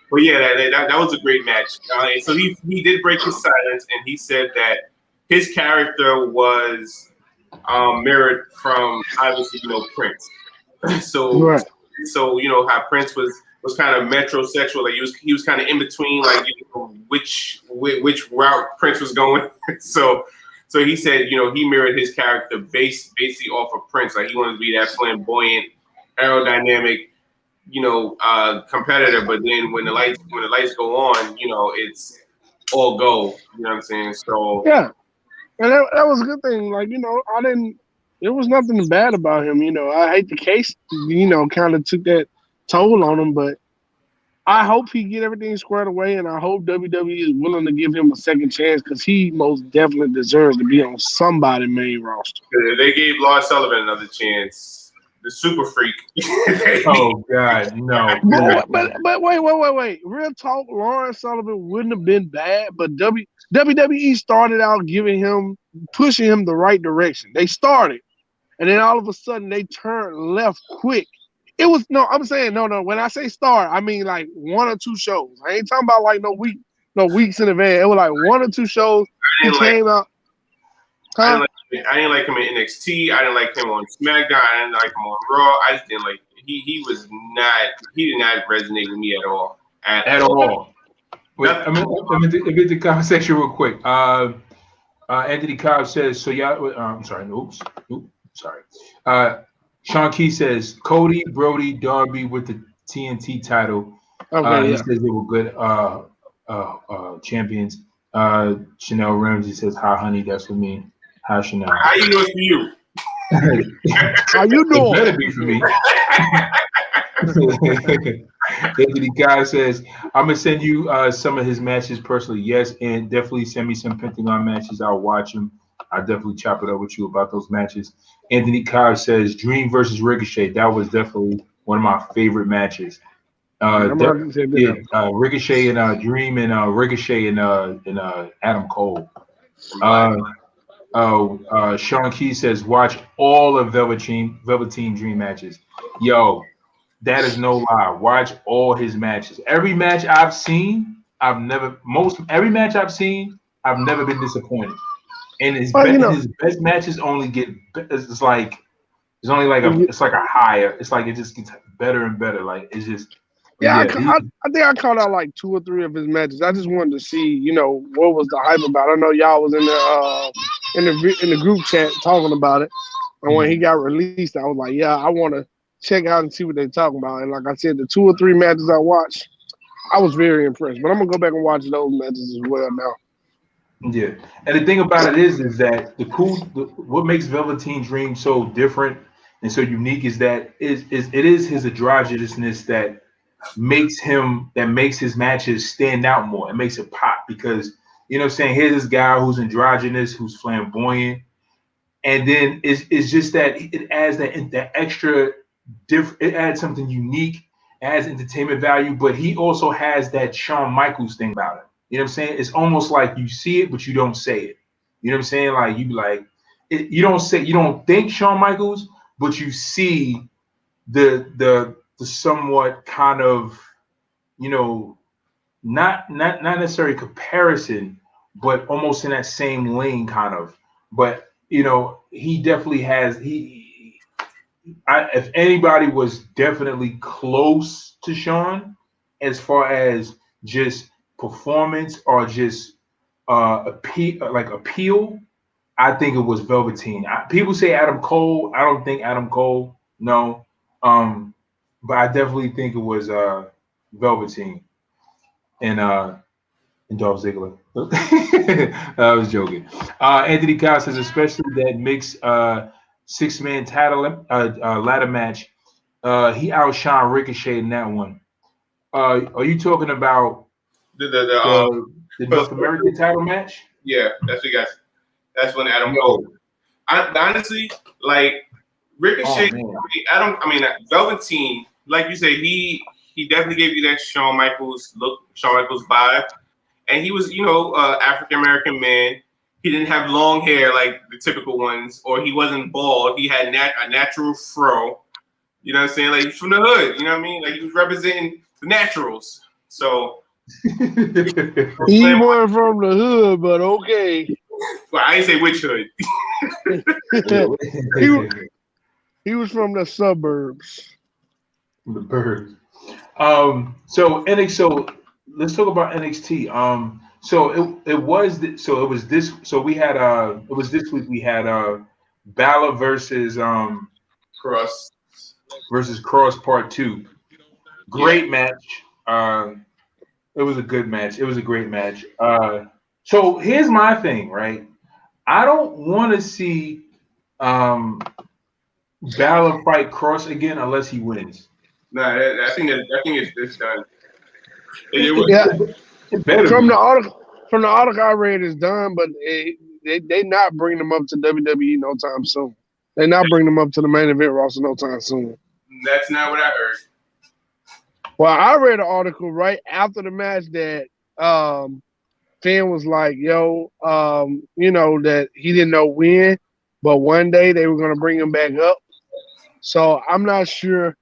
But yeah, that was a great match. And so he did break his silence, and he said that his character was mirrored from obviously Prince. So Right. so how Prince was kind of metrosexual. Like he was kind of in between, like which route Prince was going. so he said he mirrored his character basically off of Prince. Like he wanted to be that flamboyant, aerodynamic, competitor. But then when the lights go on, it's all go. You know what I'm saying? So Yeah, and that was a good thing. Like I didn't. There was nothing bad about him. I hate the case. Kind of took that toll on him, but I hope he get everything squared away, and I hope WWE is willing to give him a second chance because he most definitely deserves to be on somebody's main roster. they gave Lars Sullivan another chance. The super freak. Oh God, no. But wait. Real talk, Lawrence Sullivan wouldn't have been bad, but WWE started out pushing him the right direction. They started, and then all of a sudden they turned left quick. It was I'm saying no. When I say start, I mean like one or two shows. I ain't talking about like no weeks in advance. It was like one or two shows. He came out. Huh? I didn't like him in NXT. I didn't like him on SmackDown. I didn't like him on Raw. I just didn't like. He did not resonate with me at all. At all. Wait, let me get the conversation real quick. Anthony Cobb says, so y'all. I'm sorry. Oops. Sorry. Sean Key says Cody, Brody, Darby with the TNT title. Okay, He yeah. says they were good champions. Chanel Ramsey says, "Hi, honey." That's for me. Hi, Chanel. How you know it's for you? How you It better be doing? for me. Anthony Guy says, "I'm gonna send you some of his matches personally." Yes, and definitely send me some Pentagon matches. I'll watch them. I'll definitely chop it up with you about those matches. Anthony Cobb says, "Dream versus Ricochet." That was definitely one of my favorite matches. I'm gonna have to check that out. Ricochet and Dream and Ricochet and Adam Cole. Sean Key says, "Watch all of Velveteen Dream matches." Yo, that is no lie. Watch all his matches. Every match I've seen, every match I've seen, I've never been disappointed. And Well, you know, his best matches only get it's like it's only like yeah, it's like a higher. It's like it just gets better and better. Like it's just I, yeah. ca- I think I caught out like 2 or 3 of his matches. I just wanted to see, what was the hype about. I know y'all was in the group chat talking about it, and when he got released, I was like, yeah, I want to check out and see what they're talking about. And like I said, the 2 or 3 matches I watched, I was very impressed. But I'm gonna go back and watch those matches as well now. Yeah, and the thing about it is that what makes Velveteen Dream so different and so unique is that it is his androgynousness that makes his matches stand out more. It makes it pop because what I'm saying, here's this guy who's androgynous, who's flamboyant, and then it's just that it adds that extra it adds something unique, adds entertainment value, but he also has that Shawn Michaels thing about it. You know what I'm saying? It's almost like you see it, but you don't say it. You know what I'm saying? Like you be like, you don't think Shawn Michaels, but you see the somewhat kind of, not necessarily comparison, but almost in that same lane kind of. But he definitely has if anybody was definitely close to Sean as far as just performance or just appeal, I think it was Velveteen. People say Adam Cole. I don't think Adam Cole. No, but I definitely think it was Velveteen and Dolph Ziggler. I was joking. Anthony Kyle says, especially that mixed 6-man ladder match. He outshined Ricochet in that one. Are you talking about the North American title match? Yeah, that's what you guys. That's when Adam Yo. Cole. Honestly, like Ricochet, Velveteen, like you said, he definitely gave you that Shawn Michaels look, Shawn Michaels vibe, and he was, African American man. He didn't have long hair like the typical ones, or he wasn't bald. He had a natural fro. You know what I'm saying? Like he's from the hood. You know what I mean? Like he was representing the naturals. So He wasn't from the hood, but okay. well, I ain't say which hood. he was from the suburbs. The bird. So let's talk about NXT. It was this week we had Balor versus Cross Part 2. Great match. It was a good match. It was a great match. So here's my thing, right? I don't want to see Balor fight Cross again unless he wins. No, I think it's done. It better From be. the article I read, it's done, but they not bringing them up to WWE no time soon. They not bringing them up to the main event roster no time soon. That's not what I heard. Well, I read an article right after the match that Finn was like, yo, that he didn't know when, but one day they were going to bring him back up. So I'm not sure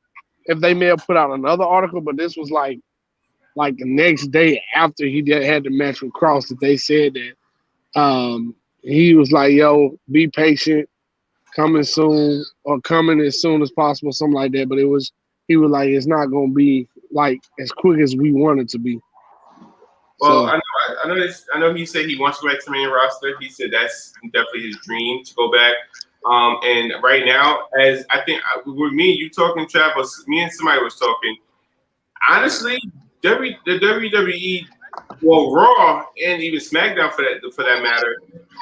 if they may have put out another article, but this was like the next day after he had the match with Cross that they said that he was like, yo, be patient, coming soon or coming as soon as possible, something like that. But he was like, it's not going to be like as quick as we want it to be. Well, so, I know he said he wants to go back to the main roster. He said that's definitely his dream to go back. And right now, as I think with me and you talking, Travis, me and somebody was talking, honestly, the WWE, well, Raw and even SmackDown for that matter,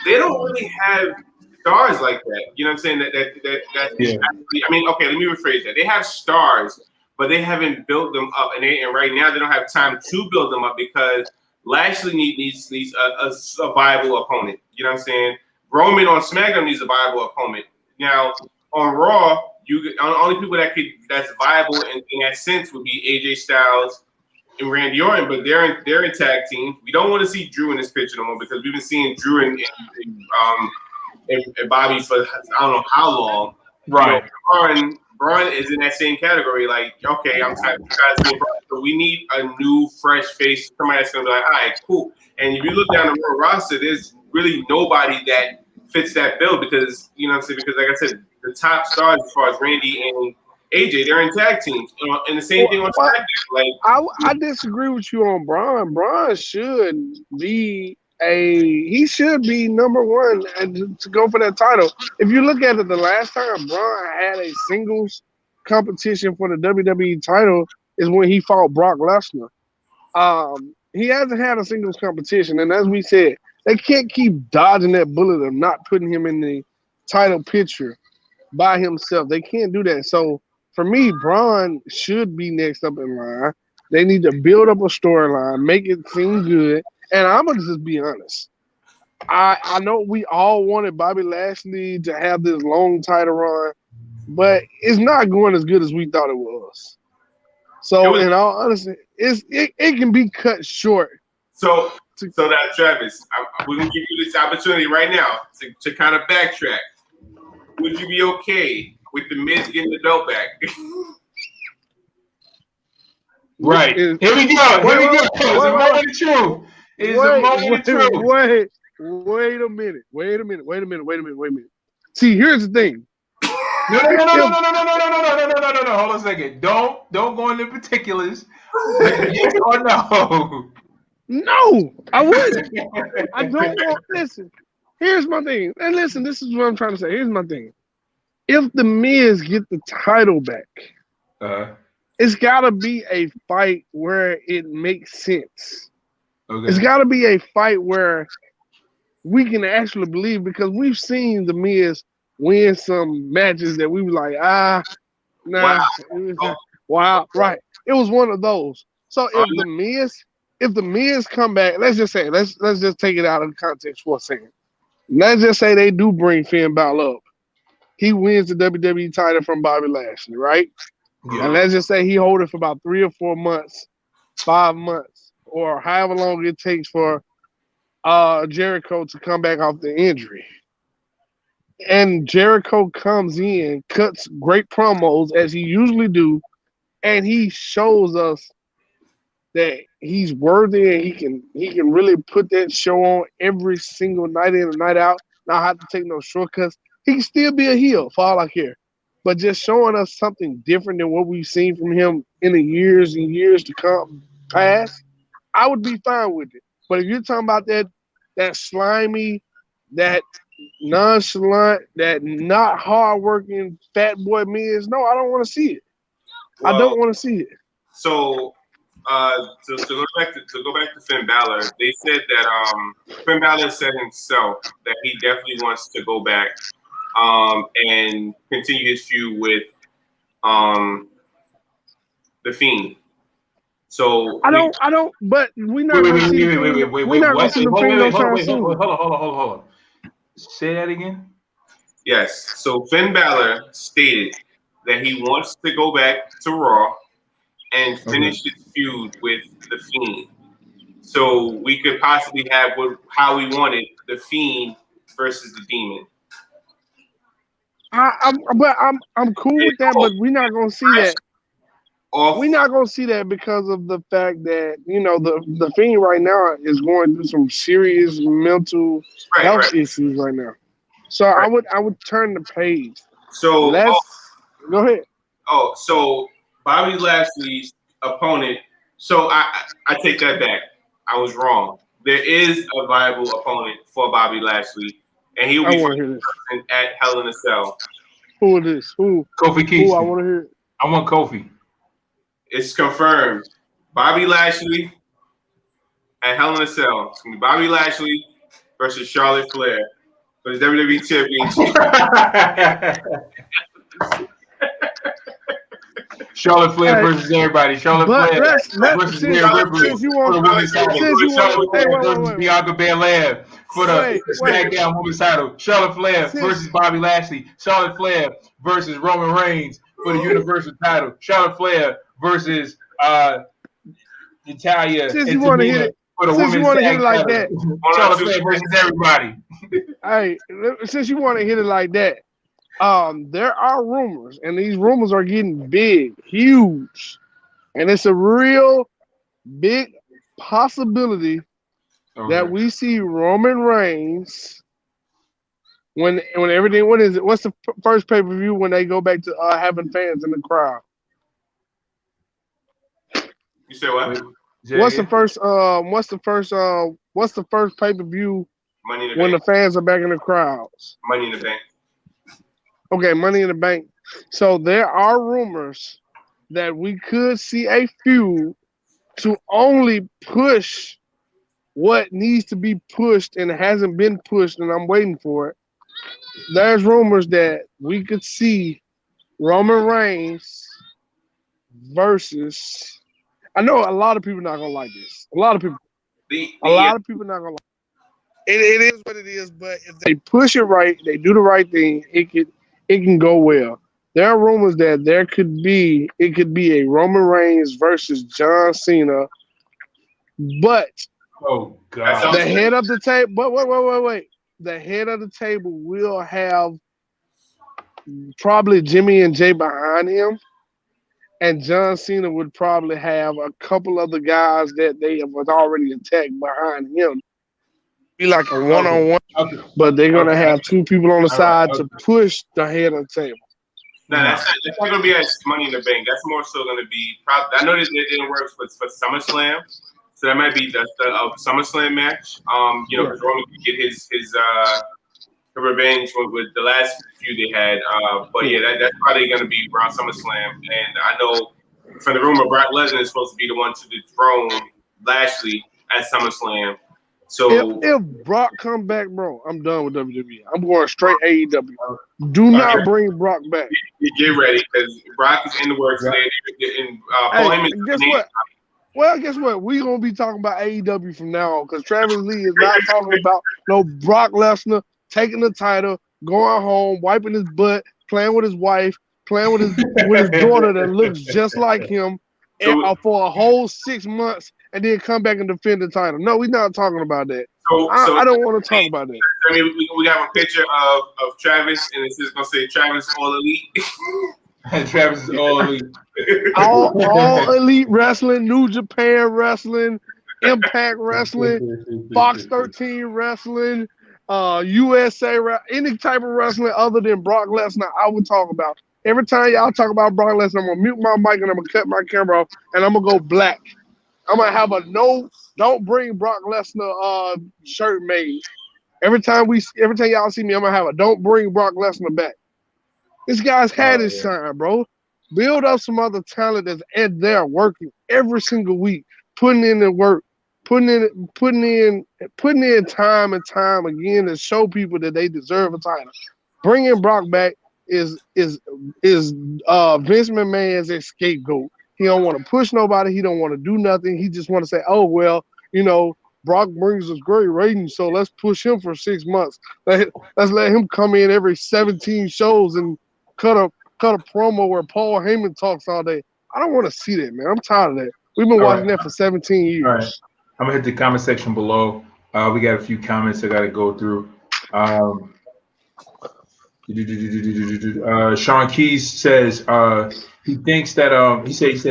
they don't really have stars like that. You know what I'm saying? That Yeah. actually, I mean, okay, let me rephrase that. They have stars, but they haven't built them up, and right now they don't have time to build them up because Lashley needs a viable opponent. You know what I'm saying? Roman on SmackDown needs a viable opponent. Now on Raw, the only people that's viable in that sense would be AJ Styles and Randy Orton, but they're in tag teams. We don't want to see Drew in this picture no more because we've been seeing Drew and Bobby for I don't know how long. Right. You know, Braun is in that same category. Like, okay, I'm tired of seeing Braun. So we need a new, fresh face, somebody that's gonna be like, all right, cool. And if you look down the roster, there's really nobody that fits that bill because you know what I'm saying. Because like I said, the top stars as far as Randy and AJ, they're in tag teams. You know, and the same thing on SmackDown. Like, I disagree with you on Braun. Braun should be he should be number one and to go for that title. If you look at it, the last time Braun had a singles competition for the WWE title is when he fought Brock Lesnar. He hasn't had a singles competition, and as we said, they can't keep dodging that bullet of not putting him in the title picture by himself. They can't do that. So for me, Braun should be next up in line. They need to build up a storyline, make it seem good. And I'm gonna just be honest. I know we all wanted Bobby Lashley to have this long title run, but it's not going as good as we thought it was. So, in all honesty, it can be cut short. So that Travis, we're gonna give you this opportunity right now to kind of backtrack. Would you be okay with the Miz getting the belt back? Right. Here we go. It's a moment of truth. It's a moment of truth. Wait a minute. See, here's the thing. No. Hold on a second. Don't go into particulars. Yes or no? No, I wouldn't. I don't want. Listen, here's my thing. And listen, this is what I'm trying to say. Here's my thing. If the Miz get the title back, it's got to be a fight where it makes sense. Okay. It's got to be a fight where we can actually believe because we've seen the Miz win some matches that we were like, wow, right. It was one of those. So if the Miz come back, let's just take it out of context for a second. Let's just say they do bring Finn Balor up. He wins the WWE title from Bobby Lashley, right? Yeah. And let's just say he hold it for about 3 or 4 months, 5 months, or however long it takes for Jericho to come back off the injury. And Jericho comes in, cuts great promos as he usually do, and he shows us that he's worthy and he can really put that show on every single night in and night out. Not have to take no shortcuts. He can still be a heel for all I care. But just showing us something different than what we've seen from him in the years and years to come past, I would be fine with it. But if you're talking about that slimy, that nonchalant, that not hardworking fat boy Miz, no, I don't want to see it. Well, I don't want to see it. So to go back to Finn Balor, they said that Finn Balor said himself that he definitely wants to go back and continue his feud with the Fiend. So I don't. But we're not going to see the Fiend. We're not going to see the Fiend no time soon. Hold on. Say that again. Yes. So Finn Balor stated that he wants to go back to Raw and finish his feud with the Fiend. So we could possibly have how we wanted the Fiend versus the Demon. I'm cool with that, but we're not gonna see that. We're not gonna see that because of the fact that the Fiend right now is going through some serious mental health issues right now. So I would turn the page. So go ahead. So Bobby Lashley's opponent. So I take that back. I was wrong. There is a viable opponent for Bobby Lashley, and he will be fighting at Hell in a Cell. Who is this? Who? Kofi Kingston. Who I want to hear? I want Kofi. It's confirmed. Bobby Lashley at Hell in a Cell. It's gonna be Bobby Lashley versus Charlotte Flair for the WWE Championship. Charlotte Flair versus everybody. Charlotte Flair versus Rhea Ripley for the women's title. Charlotte Flair versus Bianca Belair for the SmackDown women's title. Charlotte Flair versus Bobby Lashley. Charlotte Flair versus Roman Reigns for the Universal title. Charlotte Flair versus Natalya and Tamina for the women's tag title. Charlotte Flair versus everybody. Hey, since you want to hit it like that, there are rumors, and these rumors are getting big, huge, and it's a real big possibility that we see Roman Reigns when everything. What is it? What's the first pay-per-view when they go back to having fans in the crowd? You say what? What's the first pay-per-view when the fans are back in the crowds? Money in the Bank. Okay, Money in the Bank. So there are rumors that we could see a feud to only push what needs to be pushed and hasn't been pushed, and I'm waiting for it. There's rumors that we could see Roman Reigns versus. I know a lot of people not gonna like this. A lot of people. A lot of people not gonna like it. It is what it is, but if they push it right, they do the right thing, it can go well. There are rumors that it could be a Roman Reigns versus John Cena, but the head of the table. But wait. The head of the table will have probably Jimmy and Jay behind him, and John Cena would probably have a couple other guys that they have already attacked behind him. Be like a one-on-one, but they're gonna have two people on the side to push the head of the table. No, that's not gonna be as Money in the Bank. That's more so gonna be. I know this didn't work for SummerSlam, so that might be the SummerSlam match. Because Roman could get his revenge with the last few they had. But yeah, that's probably gonna be around SummerSlam. And I know from the rumor, Brock Lesnar is supposed to be the one to dethrone Lashley at SummerSlam. So if Brock come back, bro, I'm done with WWE. I'm going straight AEW. Do not bring Brock back. Get ready because Brock is in the works today. Guess what? Well, guess what? We're going to be talking about AEW from now on because Travis Lee is not talking about no Brock Lesnar taking the title, going home, wiping his butt, playing with his wife, playing with his daughter that looks just like him for a whole 6 months and then come back and defend the title. No, we're not talking about that. I don't want to talk about that. I mean, we have a picture of Travis, and it's just going to say Travis All Elite. And Travis is All Elite. all Elite Wrestling, New Japan Wrestling, Impact Wrestling, Fox 13 Wrestling, USA, any type of wrestling other than Brock Lesnar, I would talk about. Every time y'all talk about Brock Lesnar, I'm going to mute my mic and I'm going to cut my camera off and I'm going to go black. I'm going to have a don't bring Brock Lesnar shirt made. Every time y'all see me, I'm going to have a don't bring Brock Lesnar back. This guy's had his shine, bro. Build up some other talent that's there working every single week, putting in the work, putting in time and time again to show people that they deserve a title. Bringing Brock back is Vince McMahon's scapegoat. He don't want to push nobody. He don't want to do nothing. He just want to say, oh, well, Brock brings us great ratings, so let's push him for 6 months. Let's let him come in every 17 shows and cut a promo where Paul Heyman talks all day. I don't want to see that, man. I'm tired of that. We've been watching that for 17 years. All right. I'm going to hit the comment section below. We got a few comments I got to go through. Sean Keys says he thinks that he says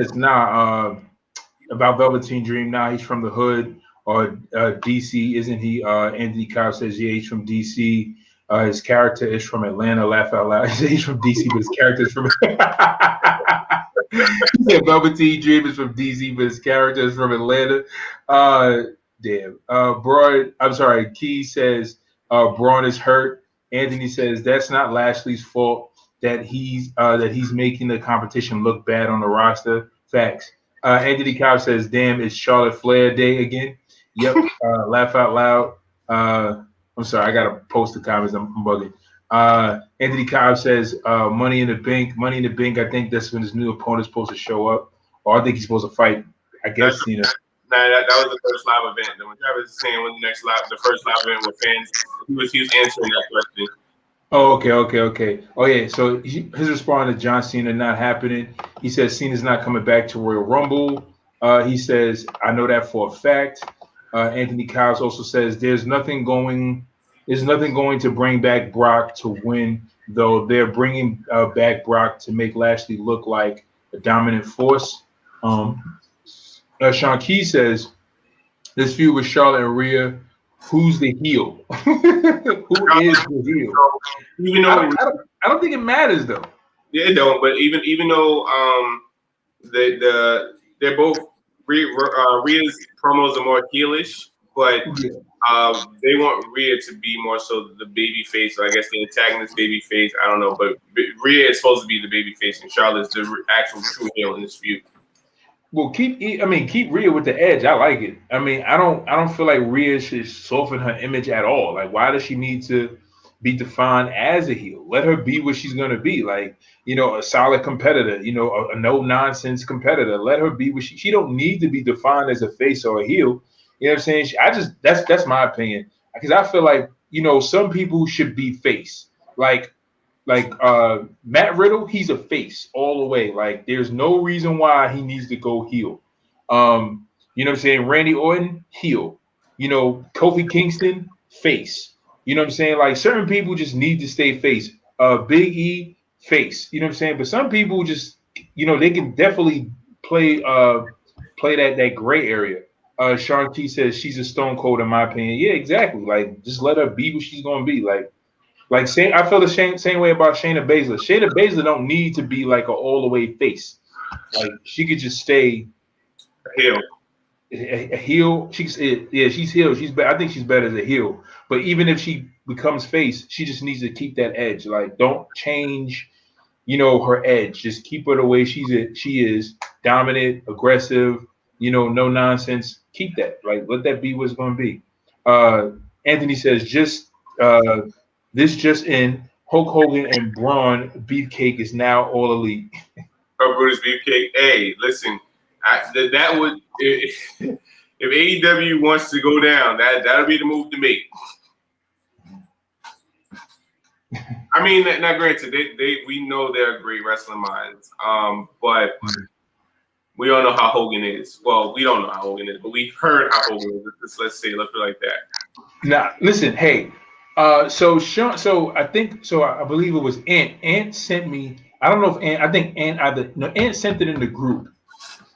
about Velveteen Dream. He's from the hood or DC, isn't he? Anthony Cobb says he's from DC. His character is from Atlanta. Laugh out loud. He's from DC, but his character is from. He said Velveteen Dream is from DC, but his character is from Atlanta. Damn. Key says Braun is hurt. Anthony says that's not Lashley's fault that he's making the competition look bad on the roster. Facts. Anthony Cobb says, "Damn, it's Charlotte Flair Day again." Yep. Laugh out loud. I'm sorry, I gotta post the comments. I'm bugging. Anthony Cobb says, "Money in the Bank." Money in the Bank. I think that's when his new opponent's supposed to show up, or I think he's supposed to fight. I guess Nah, that was the first live event. When Travis is saying when the first live event with fans, he was answering that question. Oh, okay. Oh, yeah. So his response to John Cena not happening. He says Cena's not coming back to Royal Rumble. He says, I know that for a fact. Anthony Kyles also says there's nothing going to bring back Brock to win, though they're bringing back Brock to make Lashley look like a dominant force. Sean Key says this feud with Charlotte and Rhea, who's the heel? Who is the heel? Even though I don't think it matters though. Yeah, it don't. But even though they're both Rhea's promos are more heelish, but they want Rhea to be more so the baby face. So I guess the antagonist baby face. I don't know, but Rhea is supposed to be the baby face, and Charlotte's the actual true heel in this feud. Well, keep Rhea with the edge. I like it. I mean, I don't feel like Rhea should soften her image at all. Like, why does she need to be defined as a heel? Let her be what she's gonna be. Like, a solid competitor. A no nonsense competitor. Let her be what she don't need to be defined as a face or a heel. You know what I'm saying? That's my opinion, because I feel like some people should be face. Like Matt Riddle, he's a face all the way. Like, there's no reason why he needs to go heel. You know what I'm saying? Randy Orton, heel. Kofi Kingston, face. You know what I'm saying? Like, certain people just need to stay face. Big E, face. You know what I'm saying? But some people just, they can definitely play that gray area. Sean T says she's a stone cold in my opinion. Yeah, exactly. Like, just let her be what she's gonna be. Like I feel the same way about Shayna Baszler. Shayna Baszler don't need to be like an all the way face. Like, she could just stay heel. A heel. She's heel. I think she's better as a heel. But even if she becomes face, she just needs to keep that edge. Like, don't change, her edge. Just keep her the way she is, dominant, aggressive. No nonsense. Keep that. Like, let that be what's going to be. Anthony says this just in, Hulk Hogan and Braun Beefcake is now all elite. Brutus Beefcake. Hey, listen, that would if AEW wants to go down, that'll be the move to make. I mean, now granted, we know they're great wrestling minds, but we all know how Hogan is. Well, we don't know how Hogan is, but we've heard how Hogan is. Let's put it like that. Now, listen, hey. So Sean, I believe it was Ant. Ant sent me. I don't know if Ant. I think Ant sent it in the group,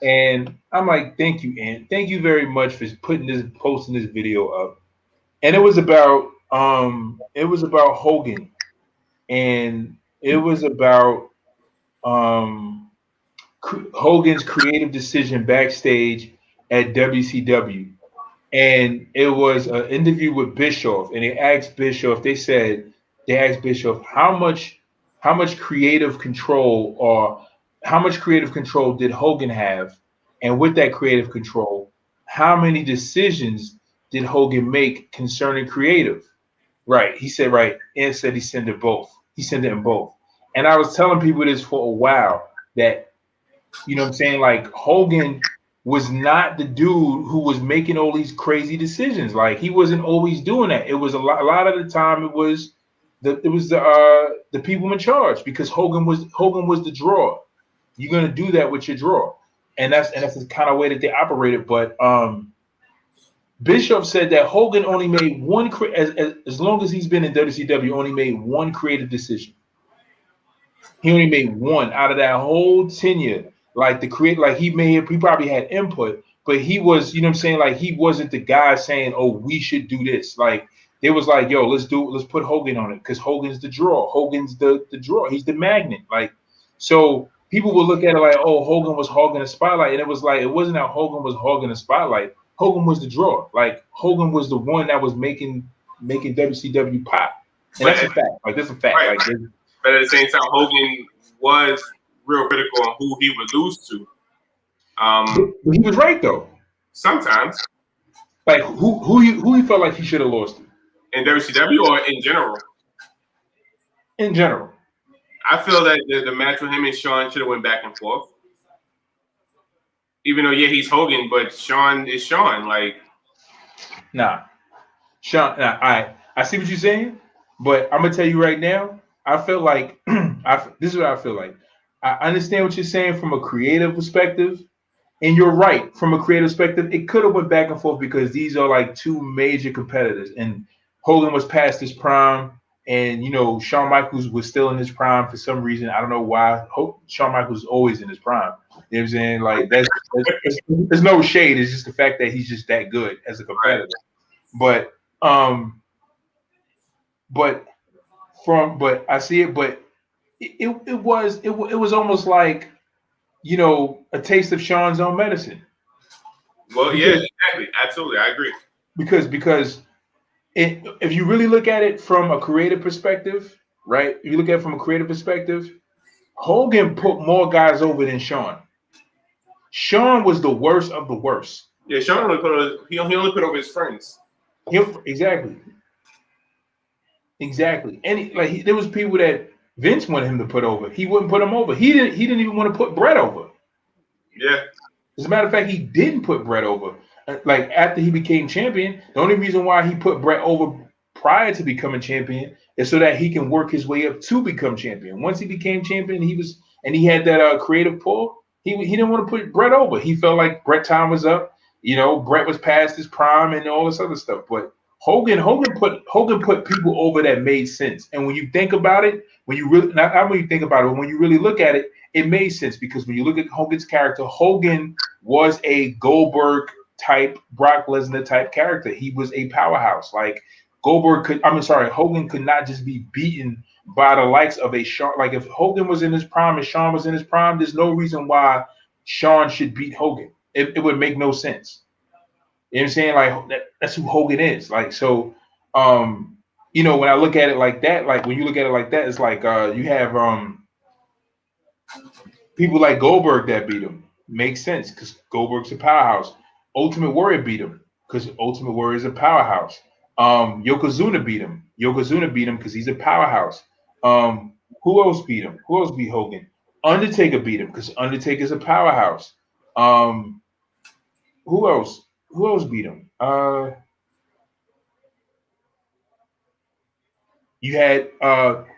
and I'm like, thank you, Ant. Thank you very much for posting this video up. And it was about Hogan, and it was about Hogan's creative decision backstage at WCW. And it was an interview with Bischoff, and they asked Bischoff how much creative control, or how much creative control did Hogan have, and with that creative control, how many decisions did Hogan make concerning creative? Right, he said right, and said he sent it both. He sent it in both, and I was telling people this for a while that, what I'm saying, like, Hogan was not the dude who was making all these crazy decisions. Like, he wasn't always doing that. It was a lot of the time it was the people in charge, because Hogan was the draw. You're gonna do that with your draw, and that's the kind of way that they operated. But Bischoff said that Hogan only made one as long as he's been in WCW, only made one creative decision. He only made one out of that whole tenure. Like, he probably had input, but he was, what I'm saying, like, he wasn't the guy saying, oh, we should do this. Like, they was like, yo, let's put Hogan on it, because Hogan's the draw. Hogan's the draw. He's the magnet. Like, so people would look at it like, oh, Hogan was hogging the spotlight. And it was like, it wasn't that Hogan was hogging the spotlight. Hogan was the draw. Like, Hogan was the one that was making WCW pop. And that's a fact. Like, that's a fact. Right. Like, but at the same time, Hogan was real critical on who he would lose to. But he was right though. Sometimes Like who he felt like he should have lost to in WCW or in general. in general. I feel that the match with him and Shawn should have went back and forth. Even though, yeah, he's Hogan, but Shawn is Shawn. Like, Nah, Sean. Nah, I see what you're saying, but I'm gonna tell you right now. I feel like this is what I feel like. I understand what you're saying from a creative perspective, and you're right from a creative perspective. It could have went back and forth because these are like two major competitors, and Hogan was past his prime, and Shawn Michaels was still in his prime for some reason. I don't know why. Shawn Michaels is always in his prime. You know what I'm saying? Like there's no shade. It's just the fact that he's just that good as a competitor. But but but I see it. But it was almost like a taste of Sean's own medicine. well, yeah, exactly, absolutely, I agree. Because if you really look at it from a creative perspective, right? If you look at it from a creative perspective, Hogan put more guys over than Shawn. Shawn was the worst of the worst. Yeah, Shawn only he only put over his friends. Exactly. And there was people that Vince wanted him to put over. He wouldn't put him over. He didn't even want to put Brett over. Yeah. As a matter of fact, he didn't put Brett over. Like after he became champion, the only reason why he put Brett over prior to becoming champion is so that he can work his way up to become champion. Once he became champion, he had that creative pull. He didn't want to put Brett over. He felt like Brett time was up. Brett was past his prime and all this other stuff. But Hogan put people over that made sense. And when you think about it, when you really not when you think about it, but when you really look at it, it made sense because when you look at Hogan's character, Hogan was a Goldberg type, Brock Lesnar type character. He was a powerhouse. Like Hogan could not just be beaten by the likes of a Shawn. Like if Hogan was in his prime and Shawn was in his prime, there's no reason why Shawn should beat Hogan. It would make no sense. You know what I'm saying? Like that's who Hogan is. Like so, when I look at it like that, like when you look at it like that, it's like you have people like Goldberg that beat him. Makes sense because Goldberg's a powerhouse. Ultimate Warrior beat him because Ultimate Warrior is a powerhouse. Yokozuna beat him. Yokozuna beat him because he's a powerhouse. Who else beat him? Who else beat Hogan? Undertaker beat him because Undertaker's a powerhouse. Who else? Who else beat him? You had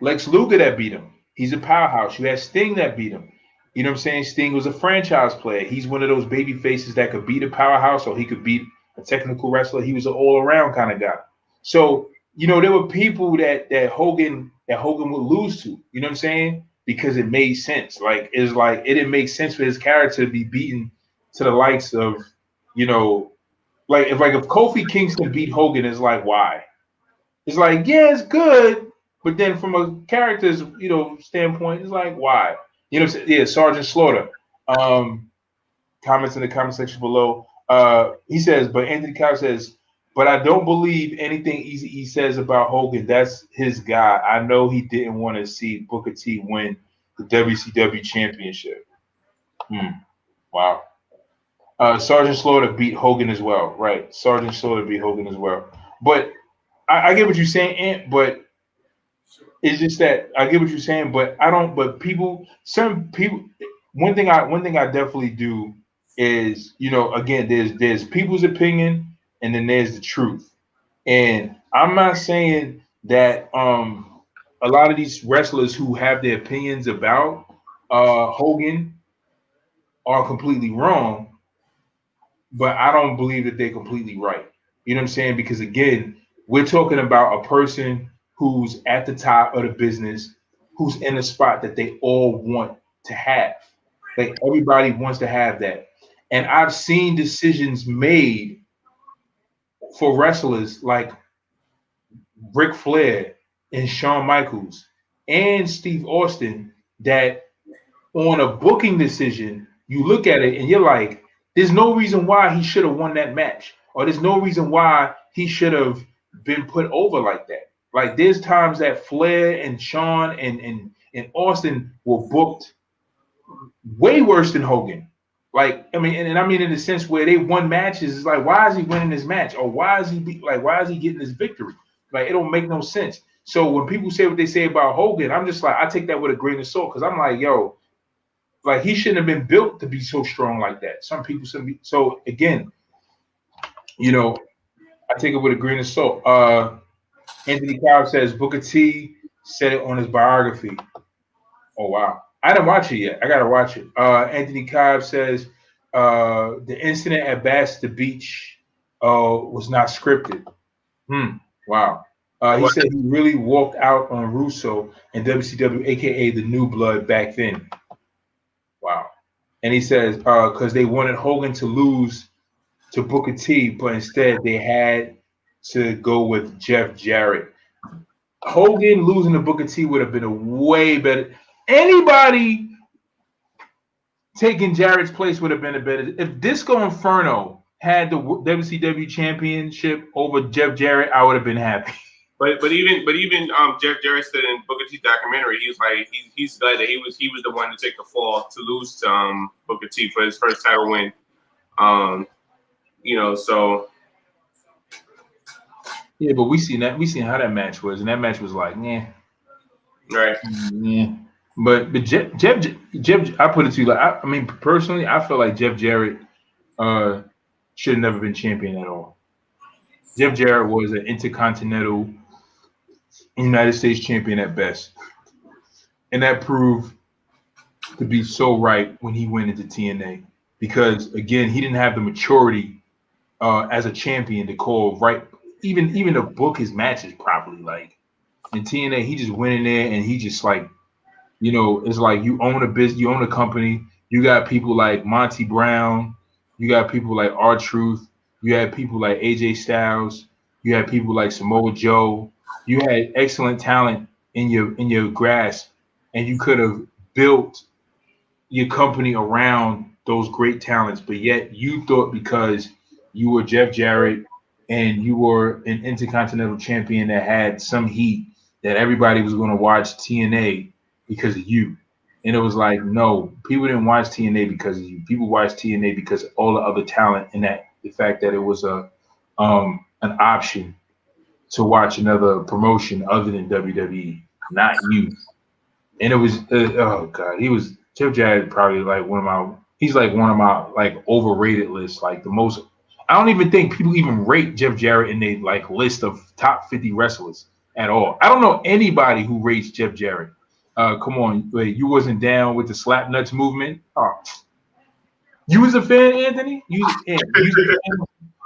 Lex Luger that beat him. He's a powerhouse. You had Sting that beat him. You know what I'm saying? Sting was a franchise player. He's one of those baby faces that could beat a powerhouse or he could beat a technical wrestler. He was an all-around kind of guy. So, there were people that Hogan would lose to. You know what I'm saying? Because it made sense. Like it didn't make sense for his character to be beaten to the likes of, like if Kofi Kingston beat Hogan, it's like why? It's like, yeah, it's good, but then from a character's, standpoint, it's like, why? Yeah, Sergeant Slaughter. Comments in the comment section below. He says, but Anthony Cow says, but I don't believe anything Eazy-E says about Hogan. That's his guy. I know he didn't want to see Booker T win the WCW championship. Wow. Sergeant Slaughter beat Hogan as well. Right. Sergeant Slaughter beat Hogan as well. But I get what you're saying, Ant, but it's just that I get what you're saying, but I don't. But some people. One thing I definitely do is, again, there's people's opinion, and then there's the truth. And I'm not saying that a lot of these wrestlers who have their opinions about Hogan are completely wrong, but I don't believe that they're completely right. You know what I'm saying? Because again, we're talking about a person who's at the top of the business, who's in a spot that they all want to have. Like everybody wants to have that. And I've seen decisions made for wrestlers like Ric Flair and Shawn Michaels and Steve Austin that on a booking decision, you look at it and you're like, there's no reason why he should have won that match, or there's no reason why he should have been put over like that. Like there's times that Flair and Shawn and Austin were booked way worse than Hogan. Like, I mean, and I mean in the sense where they won matches, it's like, why is he winning this match? Or why is he why is he getting this victory? Like, it don't make no sense. So when people say what they say about Hogan, I'm just like, I take that with a grain of salt because I'm like, yo, like he shouldn't have been built to be so strong like that. Some people should be. So again, you know, I take it with a grain of salt. Anthony Cobb says Booker T said it on his biography. Oh wow. I didn't watch it yet. I gotta watch it. Anthony Cobb says the incident at Bass the Beach was not scripted. Wow. He said he really walked out on Russo and WCW, aka the New Blood back then. Wow. And he says because they wanted Hogan to lose to Booker T, but instead they had to go with Jeff Jarrett. Hogan losing to Booker T would have been a way better. Anybody taking Jarrett's place would have been a better. If Disco Inferno had the WCW championship over Jeff Jarrett, I would have been happy. But even Jeff Jarrett said in Booker T's documentary, he was like he's glad that he was the one to take the fall to lose to Booker T for his first title win. You know, so yeah, but we seen how that match was, and that match was like, yeah, right, yeah. But Jeff, I put it to you like, I mean, personally, I feel like Jeff Jarrett should have never been champion at all. Jeff Jarrett was an intercontinental United States champion at best, and that proved to be so right when he went into TNA because again, he didn't have the maturity as a champion to call right, even to book his matches properly. Like in TNA, he just went in there and he just like. You know, it's like you own a business, you own a company. You got people like Monty Brown, you got people like R-Truth, you had people like AJ Styles, you had people like Samoa Joe. You had excellent talent in your grasp, and you could have built your company around those great talents. But yet, you thought because you were Jeff Jarrett and you were an intercontinental champion that had some heat that everybody was going to watch TNA. Because of you. And it was like, no, people didn't watch TNA because of you. People watched TNA because of all the other talent and that the fact that it was an option to watch another promotion other than WWE, not you. And it was oh god, Jeff Jarrett probably like one of my like overrated lists, like the most. I don't even think people even rate Jeff Jarrett in their like list of top 50 wrestlers at all. I don't know anybody who rates Jeff Jarrett. Come on, wait, you wasn't down with the slap nuts movement? Oh, you was a fan, Anthony? You was a fan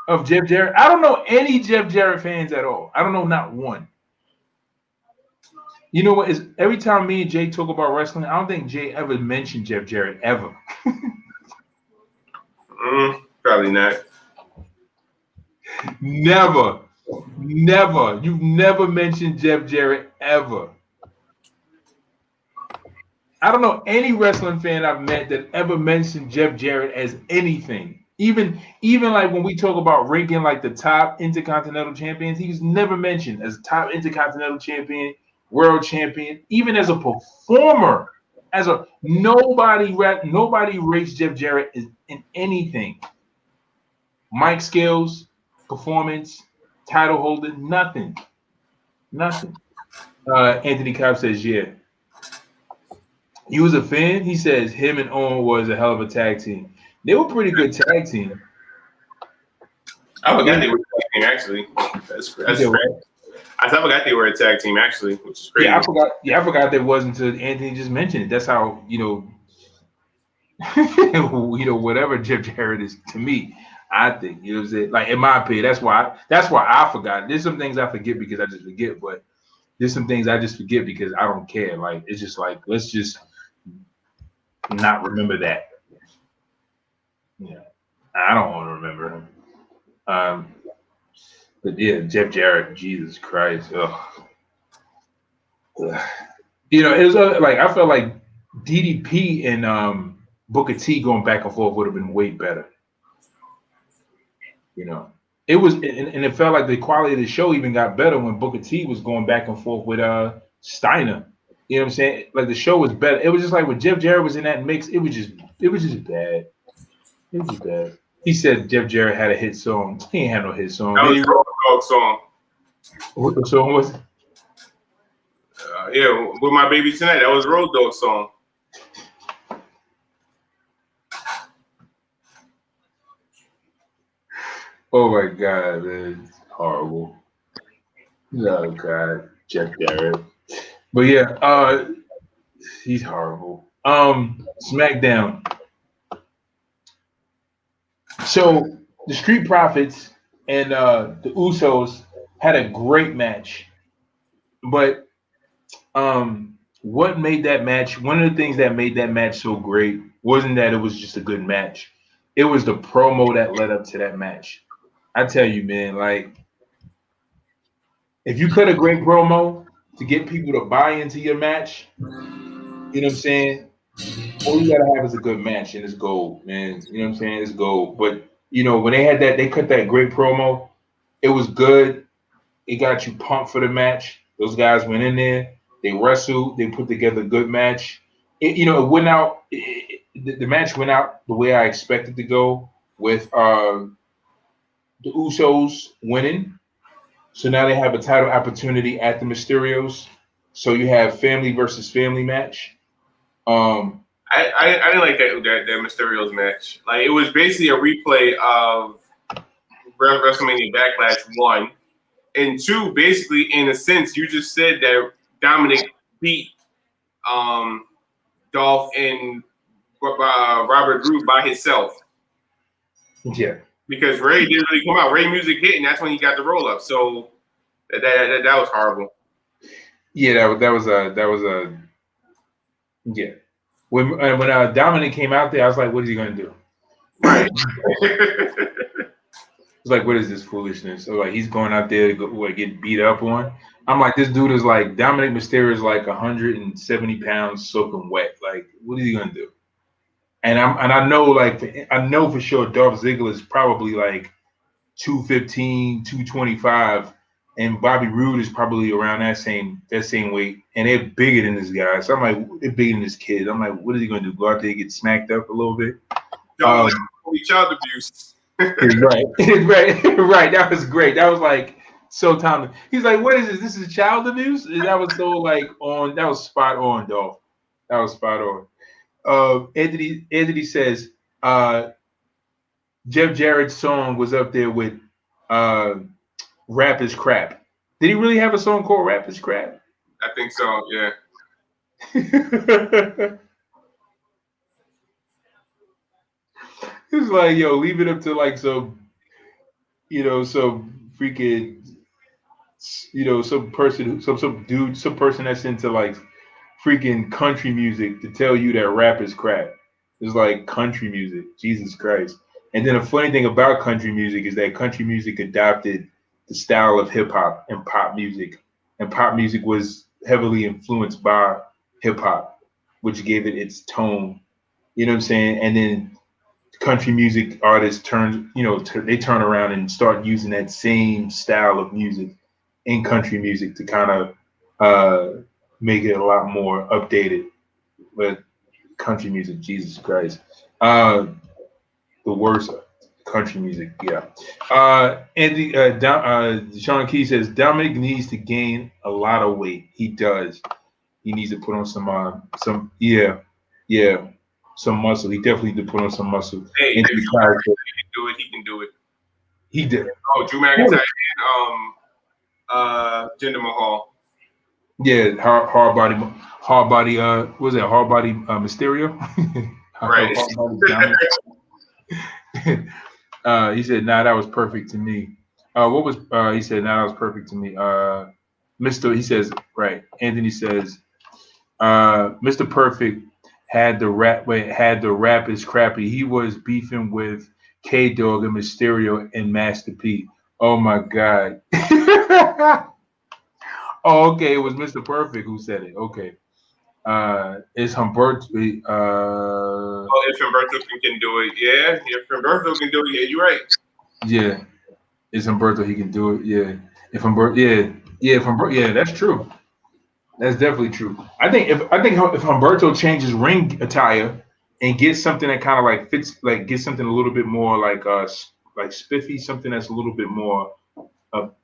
of Jeff Jarrett? I don't know any Jeff Jarrett fans at all. I don't know not one. You know what? Is every time me and Jay talk about wrestling, I don't think Jay ever mentioned Jeff Jarrett ever. Probably not. Never. You've never mentioned Jeff Jarrett ever. I don't know any wrestling fan I've met that ever mentioned Jeff Jarrett as anything. Even like when we talk about ranking like the top intercontinental champions, he was never mentioned as top intercontinental champion, world champion, even as a performer. Nobody rates Jeff Jarrett in anything. Mic skills, performance, title holder, nothing. Anthony Cobb says, yeah. You was a fan? He says him and Owen was a hell of a tag team. They were pretty good tag team. I forgot they were a tag team, actually. That's great. I forgot they were a tag team, actually, which is crazy. I forgot that wasn't until Anthony just mentioned it. That's how, whatever Jeff Jarrett is to me, I think. You know what I'm saying? Like, in my opinion, that's why I forgot. There's some things I forget because I just forget, but there's some things I just forget because I don't care. Like, it's just like, let's just not remember that. Yeah, I don't want to remember him. But yeah, Jeff Jarrett, Jesus Christ. Ugh. It was like I felt like DDP and Booker T going back and forth would have been way better. It was, and it felt like the quality of the show even got better when Booker T was going back and forth with Steiner. You know what I'm saying? Like the show was better. It was just like when Jeff Jarrett was in that mix, it was just bad. This is bad. He said Jeff Jarrett had a hit song. He ain't had no hit song. That was Road Dogg song. What the song was? Yeah, with My Baby Tonight. That was Road Dogg song. Oh my god, man. It's horrible. Oh god, Jeff Jarrett. But yeah, he's horrible. SmackDown. So the Street Profits and the Usos had a great match. But what made that match, one of the things that made that match so great wasn't that it was just a good match. It was the promo that led up to that match. I tell you, man, like if you cut a great promo to get people to buy into your match, you know what I'm saying? All you gotta have is a good match and it's gold, man. You know what I'm saying? It's gold. But when they had that, they cut that great promo. It was good. It got you pumped for the match. Those guys went in there. They wrestled. They put together a good match. It went out. The match went out the way I expected to go with the Usos winning. So now they have a title opportunity at the Mysterios. So you have family versus family match. I didn't like that Mysterio's match. Like it was basically a replay of WrestleMania Backlash 1 and 2. Basically, in a sense, you just said that Dominic beat Dolph and Robert Roode by himself. Yeah. Because Ray didn't really come out. Ray music hit, and that's when he got the roll up. So that was horrible. Yeah, that was a yeah. When Dominic came out there, I was like, what is he gonna do? Right. It's like, what is this foolishness? So like he's going out there to get beat up on. I'm like, this dude is like Dominic Mysterio is like 170 pounds soaking wet. Like, what is he gonna do? And I know for sure Dolph Ziggler is probably like 215, 225, and Bobby Roode is probably around that same weight, and they're bigger than this guy. So I'm like, they're bigger than this kid. I'm like, what is he gonna do? Go out there and get smacked up a little bit? Child abuse. Right, right. That was great. That was like so timely. He's like, what is this? This is child abuse? And that was so like on. That was spot on, Dolph. That was spot on. Anthony says, Jeff Jarrett's song was up there with Rap is Crap. Did he really have a song called Rap is Crap? I think so, yeah. It's like, yo, leave it up to like some freaking, some person that's into like freaking country music to tell you that rap is crap. It's like country music, Jesus Christ. And then the funny thing about country music is that country music adopted the style of hip hop and pop music. And pop music was heavily influenced by hip hop, which gave it its tone. You know what I'm saying? And then country music artists they turn around and start using that same style of music in country music to kind of make it a lot more updated. But country music, Jesus Christ. The worst country music, yeah. Sean Key says Dominic needs to gain a lot of weight. He does. He needs to put on some muscle. He definitely need to put on some muscle. Hey, if he can do it, he can do it. He did. Oh, Drew McIntyre and Jinder Mahal. Yeah, hard body. What was that? Hard body Mysterio. Right. He said, "Nah, that was perfect to me." What was? He said, "Nah, that was perfect to me." Mr. He says, right. Anthony says, Mr. Perfect had the rap is crappy. He was beefing with K Dog and Mysterio and Master P. Oh my God. Oh, okay. It was Mr. Perfect who said it. Okay. It's Humberto. If Humberto can do it, yeah. If Humberto can do it, yeah, you're right. Yeah. It's Humberto. He can do it. Yeah. If Humberto, that's true. That's definitely true. I think if Humberto changes ring attire and get something that kind of like fits, like get something a little bit more like spiffy, something that's a little bit more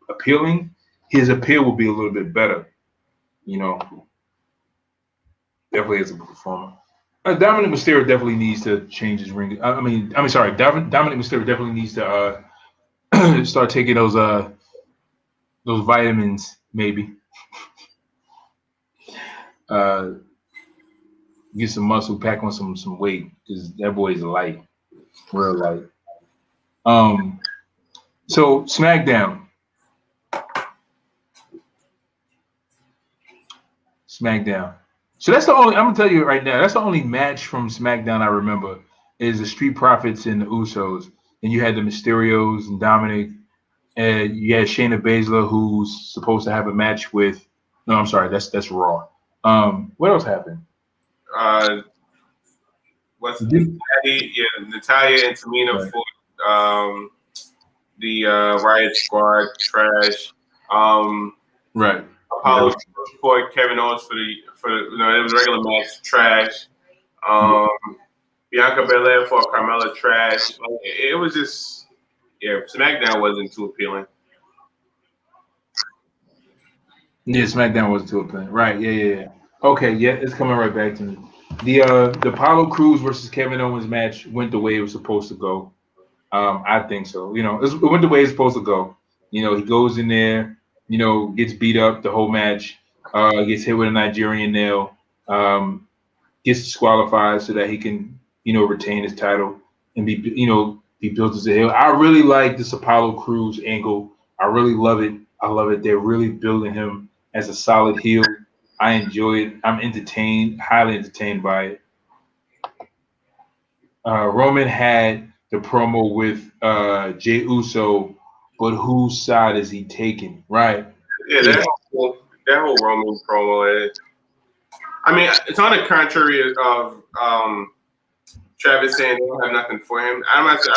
appealing, his appeal will be a little bit better. You know, definitely as a performer. Dominic Mysterio definitely needs to change his ring. Sorry, Dominic Mysterio definitely needs to start taking those vitamins, maybe. Get some muscle, pack on some weight, because that boy's light, real light. So SmackDown. So that's the only. I'm gonna tell you right now. That's the only match from SmackDown I remember is the Street Profits and the Usos, and you had the Mysterios and Dominic, and you had Shayna Baszler, who's supposed to have a match with. No, I'm sorry. That's Raw. What else happened? Natalia and Tamina right. for the Riot Squad trash. Right. Apollo for Kevin Owens for it was a regular match trash. Bianca Belair for Carmella trash. Like, it was just SmackDown wasn't too appealing. Yeah, SmackDown wasn't too appealing. Right. Yeah. Okay. Yeah, it's coming right back to me. The Apollo Crews versus Kevin Owens match went the way it was supposed to go. I think so. You know, it went the way it's supposed to go. You know, he goes in there, you know, gets beat up the whole match, gets hit with a Nigerian nail, gets disqualified so that he can, you know, retain his title and be built as a heel. I really like this Apollo Crews angle. I really love it. I love it. They're really building him as a solid heel. I enjoy it. I'm entertained, highly entertained by it. Roman had the promo with Jey Uso, but whose side is he taking? Right. Yeah, that whole Roman promo. I mean, it's on the contrary of Travis saying they don't have nothing for him. I don't want to say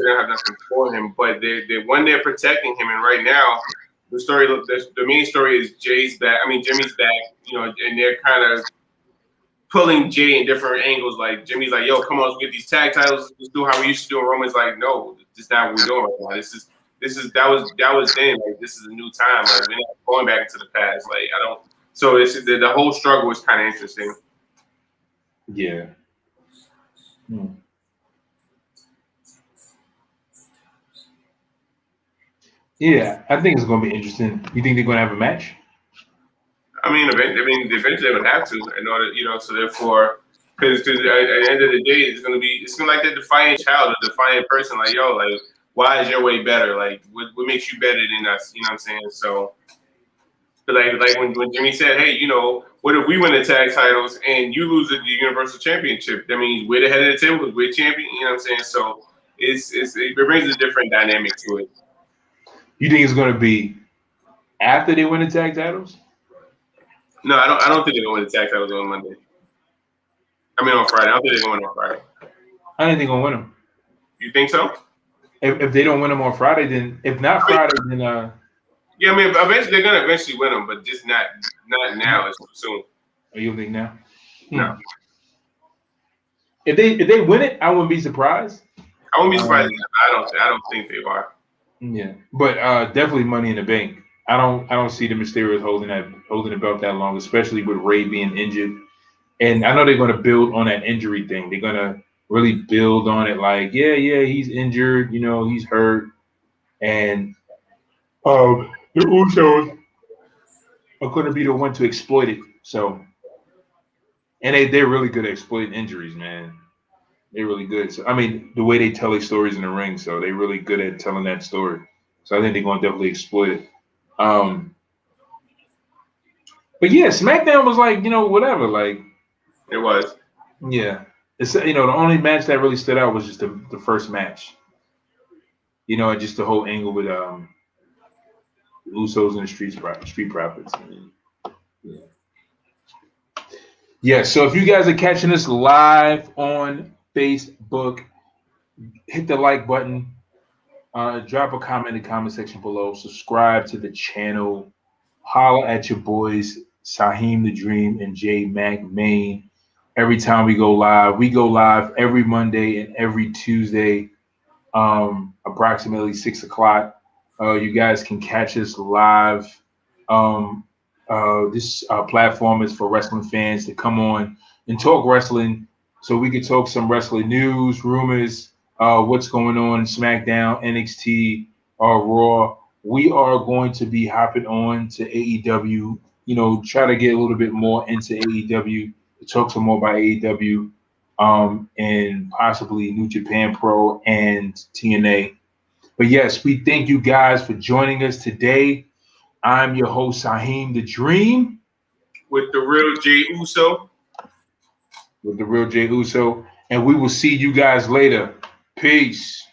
they don't have nothing for him, but they when they're protecting him, and right now the main story is Jay's back. I mean, Jimmy's back. You know, and they're kind of pulling Jay in different angles. Like Jimmy's like, "Yo, come on, let's get these tag titles. Let's do how we used to do." And Roman's like, "No, this is not what we're doing right now. That was then. Like this is a new time. Like we're not going back into the past. Like I don't." So it's the whole struggle is kind of interesting. Yeah. Yeah, I think it's going to be interesting. You think they're going to have a match? I mean, eventually they would have to in order, you know. So therefore, because at the end of the day, it's gonna be like that defiant child, a defiant person. Like, yo, like, why is your way better? Like, what makes you better than us? You know what I'm saying? So, like when Jimmy said, hey, you know, what if we win the tag titles and you lose the Universal Championship? That means we're the head of the table because we're champion. You know what I'm saying? So it brings a different dynamic to it. You think it's going to be after they win the tag titles? No, I don't think they're going to win the tag titles on Monday. I mean on Friday. I don't think they're going on Friday. I think they're going to win them. You think so? If they don't win them on Friday, then if not Friday, then yeah, I mean, eventually they're gonna win them, but just not now. It's too soon. Are you think now? No. If they win it, I wouldn't be surprised. I wouldn't be surprised. I don't think they are. Yeah, but definitely Money in the Bank. I don't see the Mysterios holding the belt that long, especially with Ray being injured. And I know they're going to build on that injury thing. They're going to really build on it. Like, yeah, he's injured. You know, he's hurt, and the Usos are going to be the one to exploit it. So, and they're really good at exploiting injuries, man. They're really good. So, I mean, the way they tell their stories in the ring, so they're really good at telling that story. So I think they're going to definitely exploit it. But yeah, SmackDown was like, you know, whatever. Like it was. Yeah, it's the only match that really stood out was just the first match. You know, just the whole angle with Usos and the Street Profits. I mean, yeah. So if you guys are catching us live on Facebook, hit the like button. Drop a comment in the comment section below. Subscribe to the channel. Holla at your boys, Saheem the Dream and J Mac Main. every time we go live. We go live every Monday and every Tuesday, approximately 6 o'clock. You guys can catch us live. This platform is for wrestling fans to come on and talk wrestling, so we can talk some wrestling news, rumors, what's going on in SmackDown, NXT, Raw. We are going to be hopping on to AEW. Try to get a little bit more into AEW, to talk some more about AEW, and possibly New Japan Pro and TNA. But yes, we thank you guys for joining us today. I'm your host, Saheem the Dream. With the real Jay Uso. And we will see you guys later. Peace.